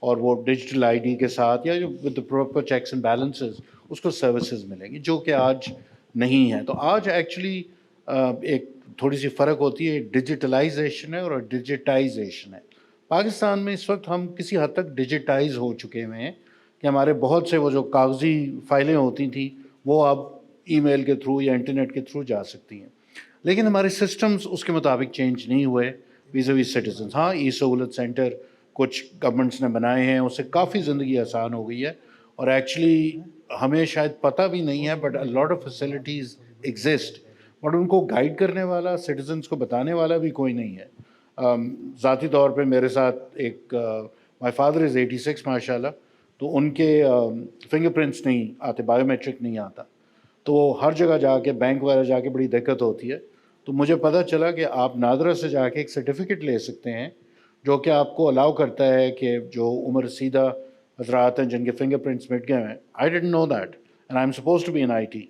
اور وہ ڈیجیٹل آئی ڈی کے ساتھ یا جو with proper checks and balances اس کو سروسز ملیں گی، جو کہ آج نہیں ہے. تو آج ایکچولی ایک تھوڑی سی فرق ہوتی ہے، ڈیجیٹلائزیشن ہے اور ڈیجیٹائزیشن ہے. پاکستان میں اس وقت ہم کسی حد تک ڈیجیٹائز ہو چکے ہوئے ہیں کہ ہمارے بہت سے وہ جو کاغذی فائلیں ہوتی تھیں وہ اب ای میل کے تھرو یا انٹرنیٹ کے تھرو جا سکتی ہیں، لیکن ہمارے سسٹمز اس کے مطابق چینج نہیں ہوئے ویز ویز سٹیزنس. ہاں ای سہولت سینٹر کچھ گورنمنٹس نے بنائے ہیں، اس سے کافی زندگی آسان ہو گئی ہے، اور ایکچولی ہمیں شاید پتہ بھی نہیں ہے but a lot of facilities exist, but in کو گائیڈ کرنے والا، سٹیزنس کو بتانے والا بھی کوئی نہیں ہے. ذاتی طور پہ میرے ساتھ ایک مائی فادر از 86 ماشاء اللہ، تو ان کے فنگر پرنٹس نہیں آتے، بایو میٹرک نہیں آتا، تو وہ ہر جگہ جا کے بینک وغیرہ جا کے بڑی دقت ہوتی ہے. تو مجھے پتہ چلا کہ آپ نادرا سے جا کے ایک سرٹیفکیٹ لے سکتے ہیں جو کہ آپ کو الاؤ کرتا ہے کہ جو عمر رسیدہ حضرات ہیں جن کے فنگر پرنٹس مٹ گئے ہیں. I didn't know that and I am supposed to be in I T.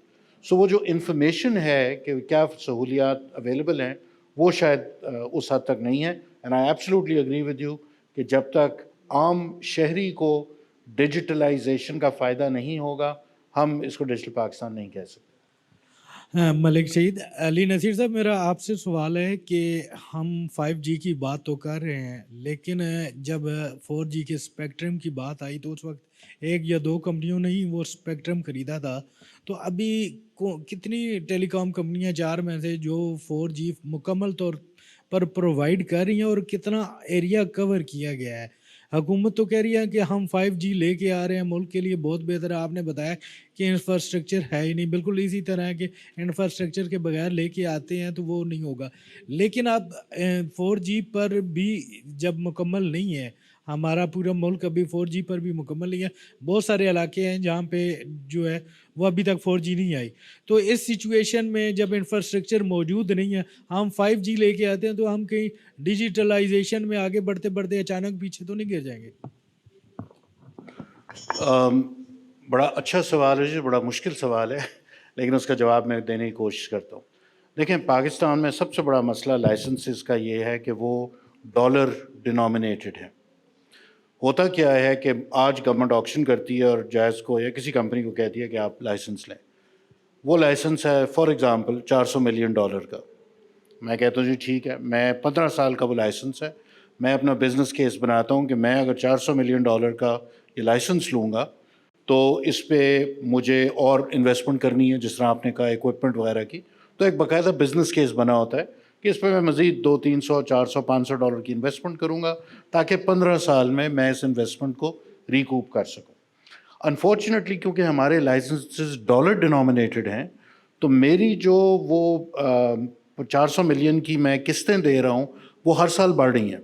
So وہ جو انفارمیشن ہے کہ کیا سہولیات اویلیبل ہیں وہ شاید اس حد تک نہیں ہے. And I absolutely agree with you کہ جب تک عام شہری کو ڈیجیٹلائزیشن کا فائدہ نہیں ہوگا ہم اس کو ڈیجیٹل پاکستان نہیں کہہ سکتے. ملک شہید. علی نصیر صاحب، میرا آپ سے سوال ہے کہ ہم 5G کی بات تو کر رہے ہیں، لیکن جب 4G کے اسپیکٹرم کی بات آئی تو اس وقت 1 یا 2 کمپنیوں نے ہی وہ اسپیکٹرم خریدا تھا. تو ابھی کتنی ٹیلی کام کمپنیاں 4 میں سے جو 4G مکمل طور پر پرووائڈ کر رہی ہیں، اور کتنا ایریا کور کیا گیا ہے؟ حکومت تو کہہ رہی ہے کہ ہم 5G لے کے آ رہے ہیں، ملک کے لیے بہت بہتر ہے. آپ نے بتایا کہ انفراسٹرکچر ہے ہی نہیں، بالکل اسی طرح ہے کہ انفراسٹرکچر کے بغیر لے کے آتے ہیں تو وہ نہیں ہوگا. لیکن اب 4G پر بھی جب مکمل نہیں ہے، ہمارا پورا ملک ابھی 4G پر بھی مکمل نہیں ہے. بہت سارے علاقے ہیں جہاں پہ جو ہے وہ ابھی تک 4G نہیں آئی. تو اس سچویشن میں جب انفراسٹرکچر موجود نہیں ہے، ہم 5G لے کے آتے ہیں تو ہم کہیں ڈیجیٹلائزیشن میں آگے بڑھتے بڑھتے اچانک پیچھے تو نہیں گر جائیں گے؟ بڑا اچھا سوال ہے جی، بڑا مشکل سوال ہے، لیکن اس کا جواب میں دینے کی کوشش کرتا ہوں. دیکھیں، پاکستان میں سب سے بڑا مسئلہ لائسنسز کا یہ ہے کہ وہ ڈالر ڈینومینیٹڈ ہے. ہوتا کیا ہے کہ آج گورنمنٹ آکشن کرتی ہے اور جائز کو یا کسی کمپنی کو کہتی ہے کہ آپ لائسنس لیں. وہ لائسنس ہے فار ایگزامپل $400 ملین کا. میں کہتا ہوں جی ٹھیک ہے، میں 15 سال کا وہ لائسنس ہے، میں اپنا بزنس کیس بناتا ہوں کہ میں اگر $400 ملین کا یہ لائسنس لوں گا تو اس پہ مجھے اور انویسٹمنٹ کرنی ہے، جس طرح آپ نے کہا ایکوپمنٹ وغیرہ کی. تو ایک باقاعدہ بزنس کیس بنا ہوتا ہے کہ اس پہ میں مزید $200, $300, $400, $500 کی انویسٹمنٹ کروں گا تاکہ 15 سال میں اس انویسٹمنٹ کو ریکوپ کر سکوں. انفارچونیٹلی کیونکہ ہمارے لائسنسز ڈالر ڈینومینیٹڈ ہیں تو میری جو وہ 400 ملین کی میں قسطیں دے رہا ہوں وہ ہر سال بڑھ رہی ہیں.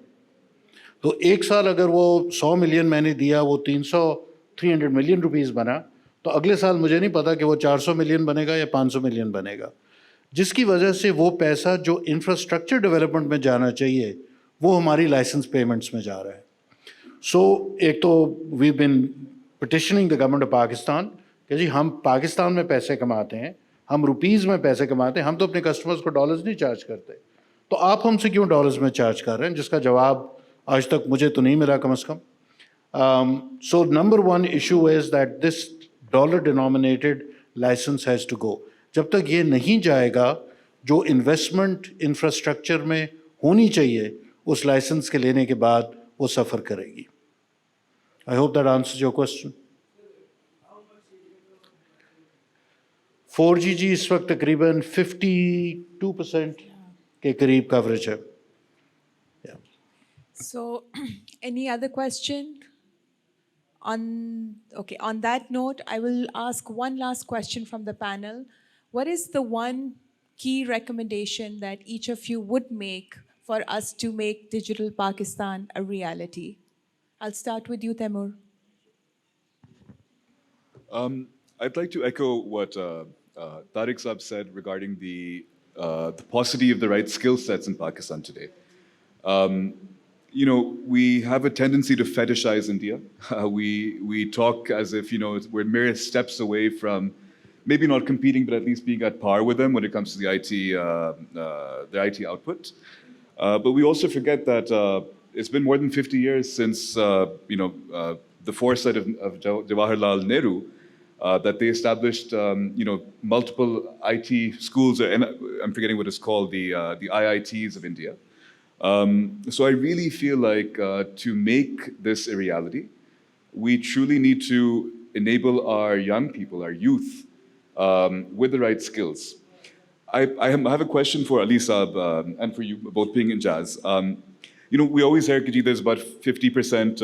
तो एक साल अगर वो 100 मिलियन मैंने दिया, वो 300 मिलियन रुपीज़ बना, तो अगले साल मुझे नहीं पता कि वो 400 मिलियन बनेगा या 500 मिलियन बनेगा, जिसकी वजह से वो पैसा जो इंफ्रास्ट्रक्चर डेवलपमेंट में जाना चाहिए वो हमारी लाइसेंस पेमेंट्स में जा रहा है. सो एक तो we been petitioning the government of Pakistan कि जी हम पाकिस्तान में पैसे कमाते हैं, हम रुपीज़ में पैसे कमाते हैं, हम तो अपने कस्टमर्स को डॉलर्स नहीं चार्ज करते, तो आप हमसे क्यों डॉलर्स में चार्ज कर रहे हैं, जिसका जवाब आज तक मुझे तो नहीं मिला कम से कम. So number one issue is that this dollar denominated license has to go. जब तक ये नहीं जाएगा, जो इन्वेस्टमेंट इंफ्रास्ट्रक्चर में होनी चाहिए उस लाइसेंस के लेने के बाद वो सफ़र करेगी. I hope that answers your question. 4G जी इस वक्त तकरीबन 52% के करीब कवरेज है. So, any other question? On that note, I will ask one last question from the panel. What is the one key recommendation that each of you would make for us to make digital Pakistan a reality? I'll start with you, Taimur. I'd like to echo what Tariq Saab said regarding the paucity of the right skill sets in Pakistan today. You know, we have a tendency to fetishize India. We talk as if, you know, we're mere steps away from maybe not competing, but at least being at par with them when it comes to the IT output. But we also forget that it's been more than 50 years since, the foresight of Jawaharlal Nehru, that they established, multiple IT schools, and I'm forgetting what it's called, the IITs of India. So I really feel like to make this a reality, we truly need to enable our young people, our youth, with the right skills. I have a question for Ali Saab and for you, both being in jazz. We always hear that there's about 50%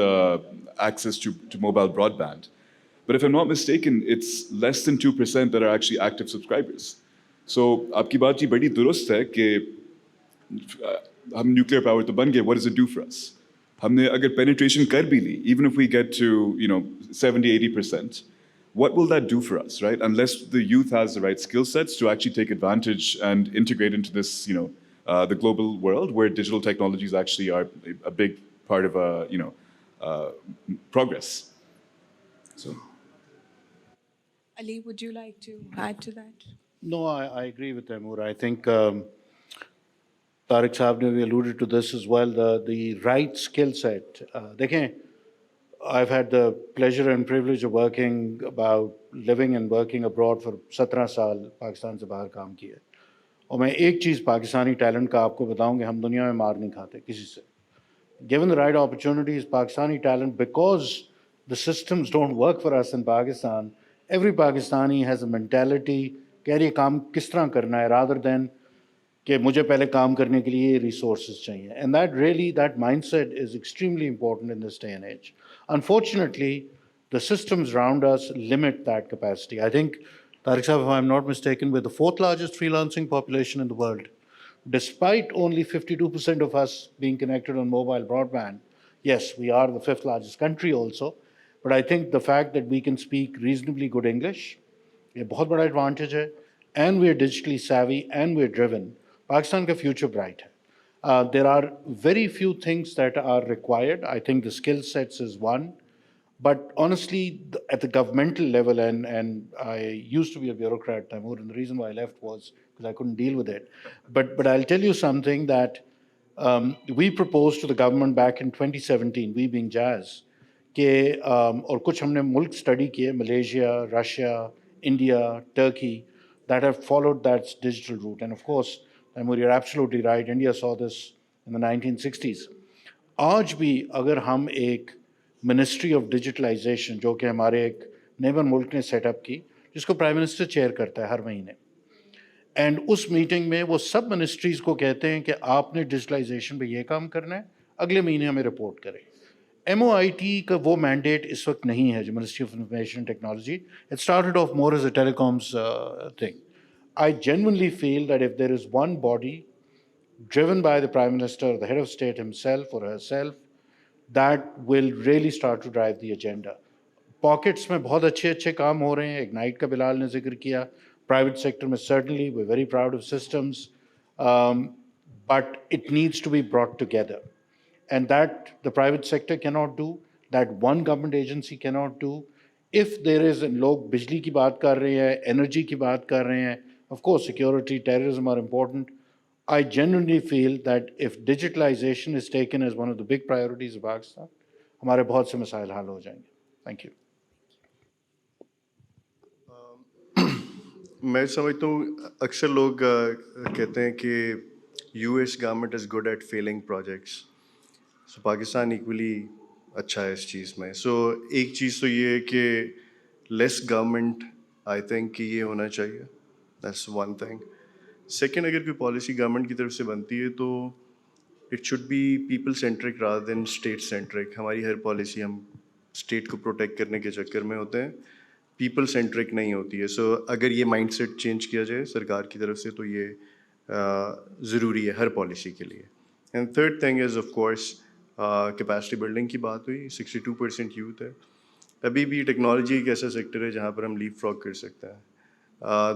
access to mobile broadband. But if I'm not mistaken, it's less than 2% that are actually active subscribers. So, आपकी बात जी बड़ी दुरुस्त है कि हम nuclear power तो बन गए, what does it do for us? हमने अगर penetration कर भी ली, even if we get to 70-80%, what will that do for us, right? Unless the youth has the right skill sets to actually take advantage and integrate into this, the global world where digital technologies actually are a big part of progress. So, Ali, would you like to add to that? No, I agree with Taimur. I think Tariq Saab ne alluded to this as well, the right skill set. Dekhein, I've had the pleasure and privilege of living and working abroad for 17 साल पाकिस्तान से बाहर काम किया है. और मैं एक चीज़ Pakistani talent का आपको बताऊं कि हम दुनिया में मार नहीं खाते किसी से. Given the right opportunities, Pakistani talent, because the systems don't work for us in Pakistan, every Pakistani has a mentality कि यार ये काम किस तरह करना है, rather than कि मुझे पहले काम करने के लिए resources चाहिए. And that mindset is extremely important in this day and age. Unfortunately, the systems around us limit that capacity. I think, Tariq Saab, if I'm not mistaken, we're the 4th largest freelancing population in the world. Despite only 52% of us being connected on mobile broadband, yes, we are the 5th largest country also, but I think the fact that we can speak reasonably good English, ये बहुत बड़ा advantage है, and we're digitally savvy and we're driven. Pakistan का future bright है. There are very few things that are required. I think the skill sets is one. But honestly, at the governmental level, and I used to be a bureaucrat, Taimur, and the reason why I left was because I couldn't deal with it. But I'll tell you something that we proposed to the government back in 2017, we being Jazz, कि और कुछ हमने मुल्क study किए, Malaysia, Russia, India, Turkey, that have followed that digital route. And of course, Taimur, you're absolutely right, India saw this in the 1960s. आज भी अगर हम एक मिनिस्ट्री ऑफ डिजिटलाइजेशन जो कि हमारे एक नेबर मुल्क ने सेटअप की, जिसको प्राइम मिनिस्टर चेयर करता है हर महीने, एंड उस मीटिंग में वो सब मिनिस्ट्रीज़ को कहते हैं कि आपने डिजिटलाइजेशन पे ये काम करना है, अगले महीने हमें रिपोर्ट करें. MOIT का वो मैंडेट इस वक्त नहीं है जो ministry of information technology. It started off more as a telecoms thing. I genuinely feel that if there is one body driven by the Prime Minister, the head of state himself or herself, that will really start to drive the agenda. Pockets میں بہت اچھے اچھے کام ہو رہے ہیں. Ignite کا بلال نے ذکر کیا. پرائیویٹ سیکٹر میں certainly we very proud of systems, but it needs to be brought together, and that the private sector کی not do, that one government agency کی not do. If there is, لوگ بجلی کی بات کر رہے ہیں, انرجی کی بات کر رہے ہیں, of course security, terrorism are important. I genuinely feel that if digitalization is taken as one of the big priorities of Pakistan, ہمارے بہت سے مسائل حل ہو جائیں گے. Thank you. میں سمجھتا ہوں اکثر لوگ کہتے ہیں کہ U S government is good at failing projects, so Pakistan actually اچھا ہے اس چیز میں. سو ایک چیز تو یہ ہے کہ لیس گورنمنٹ, آئی تھنک کہ یہ ہونا چاہیے, دیٹس ون تھنگ. سیکنڈ, اگر کوئی پالیسی گورنمنٹ کی طرف سے بنتی ہے تو it should be people centric rather than state centric. ہماری ہر پالیسی ہم اسٹیٹ کو پروٹیکٹ کرنے کے چکر میں ہوتے ہیں, پیپل سینٹرک نہیں ہوتی ہے. سو اگر یہ مائنڈ سیٹ چینج کیا جائے سرکار کی طرف سے تو یہ ضروری ہے ہر پالیسی کے لیے. And third thing is of course capacity building کی بات ہوئی. 62% یوتھ ہے. ابھی بھی ٹیکنالوجی ایک ایسا سیکٹر ہے جہاں پر ہم لیپ فراگ کر سکتے ہیں,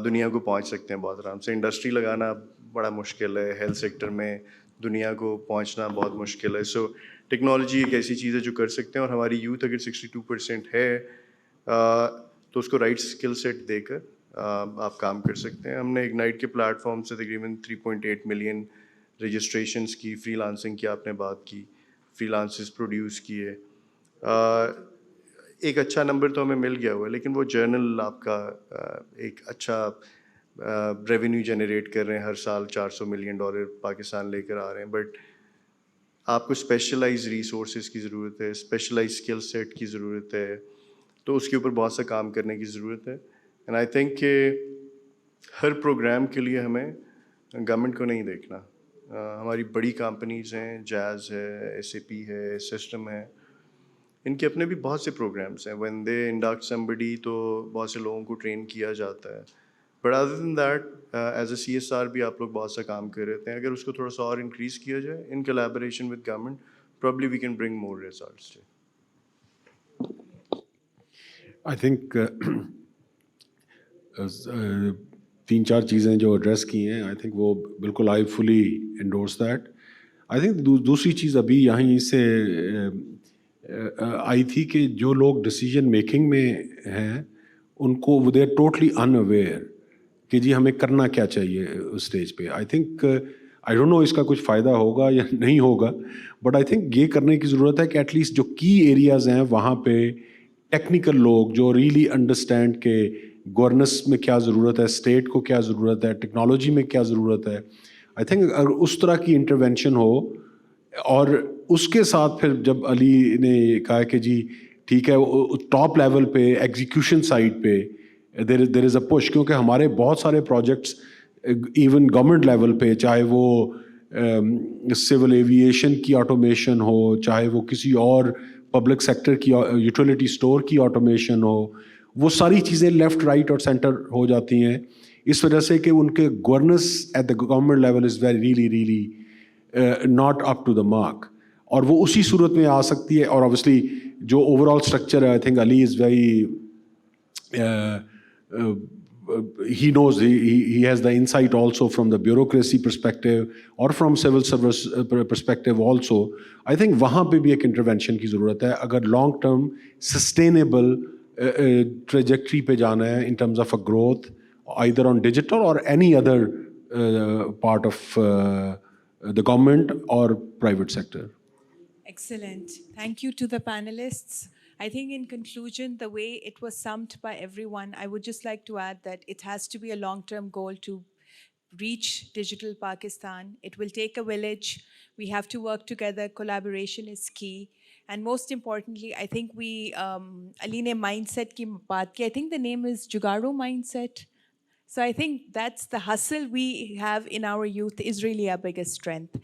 دنیا کو پہنچ سکتے ہیں بہت آرام سے. انڈسٹری لگانا بڑا مشکل ہے, ہیلتھ سیکٹر میں دنیا کو پہنچنا بہت مشکل ہے. سو ٹیکنالوجی ایک ایسی چیز ہے جو کر سکتے ہیں, اور ہماری یوتھ اگر 62% ہے تو اس کو رائٹ اسکل سیٹ دے کر آپ کام کر سکتے ہیں. ہم نے اگنائٹ کے پلیٹ فارم سے تقریباً 3.8 ملین رجسٹریشنس کی. فری لانسنگ کی آپ نے بات کی, فری لانسز پروڈیوس کیے. ایک اچھا نمبر تو ہمیں مل گیا ہوا ہے, لیکن وہ جرنل آپ کا ایک اچھا ریونیو جنریٹ کر رہے ہیں ہر سال. $400 ملین پاکستان لے کر آ رہے ہیں. بٹ آپ کو اسپیشلائز ریسورسز کی ضرورت ہے, اسپیشلائز اسکل سیٹ کی ضرورت ہے, تو اس کے اوپر بہت سا کام کرنے کی ضرورت ہے. اینڈ آئی تھنک کہ ہر پروگرام کے لیے ہمیں گورنمنٹ کو نہیں دیکھنا. ہماری بڑی کمپنیز ہیں, جیز ہے, SAP ہے, سسٹم ہے, ان کے اپنے بھی بہت سے پروگرامس ہیں. وین دے انڈکٹ سمبڈی تو بہت سے لوگوں کو ٹرین کیا جاتا ہے. But other than that as a CSR بھی آپ لوگ بہت سا کام کر رہے ہیں. اگر اس کو تھوڑا سا اور انکریز کیا جائے in collaboration with government, probably we can bring more results. I think 3-4 چیزیں جو ایڈریس کی ہیں, آئی تھنک وہ بالکل آئی فلی انڈورس دیٹ. آئی تھنک دوسری چیز ابھی یہیں سے آئی تھی کہ جو لوگ ڈیسیجن میکنگ میں ہیں ان کو they are totally unaware کہ جی ہمیں کرنا کیا چاہیے اس اسٹیج پہ. I think I don't know اس کا کچھ فائدہ ہوگا یا نہیں ہوگا, بٹ آئی تھنک یہ کرنے کی ضرورت ہے کہ ایٹ لیسٹ جو کی ایریاز ہیں وہاں پہ ٹیکنیکل لوگ جو ریئلی انڈرسٹینڈ کہ گورننس میں کیا ضرورت ہے, اسٹیٹ کو کیا ضرورت ہے, ٹیکنالوجی میں کیا ضرورت ہے. آئی تھنک اگر اس طرح کی انٹروینشن ہو, اور اس کے ساتھ پھر جب علی نے کہا کہ جی ٹھیک ہے ٹاپ لیول پہ ایگزیکیوشن سائڈ پہ دیر از اے پش, کیونکہ ہمارے بہت سارے پروجیکٹس ایون گورنمنٹ لیول پہ, چاہے وہ سول ایویشن کی آٹومیشن ہو, چاہے وہ کسی اور پبلک سیکٹر کی یوٹیلیٹی اسٹور کی آٹومیشن ہو, وہ ساری چیزیں لیفٹ رائٹ اور سینٹر ہو جاتی ہیں اس وجہ سے کہ ان کے governance at the government level is really not up to the mark, اور وہ اسی صورت میں آ سکتی ہے. اور اوبیسلی جو اوور آل اسٹرکچر ہے, I think Ali is very he knows, he has the insight also from the bureaucracy perspective or from civil service perspective also. I think وہاں پہ بھی ایک انٹروینشن کی ضرورت ہے اگر لانگ ٹرم سسٹینیبل ٹریجیکٹری پہ جانا ہے in terms of a growth either on digital or any other part of the government or private sector. Excellent. Thank you to the panelists. I think in conclusion, the way it was summed by everyone, I would just like to add that it has to be a long-term goal to reach digital Pakistan. It will take a village. We have to work together. Collaboration is key. And most importantly, I think Ali ne mindset ki baat ki. I think the name is Jugaru mindset. So I think that's the hustle we have in our youth is really our biggest strength.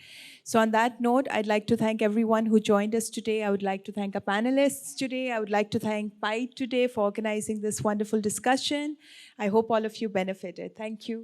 So on that note, I'd like to thank everyone who joined us today. I would like to thank our panelists today. I would like to thank PIDE today for organizing this wonderful discussion. I hope all of you benefited. Thank you.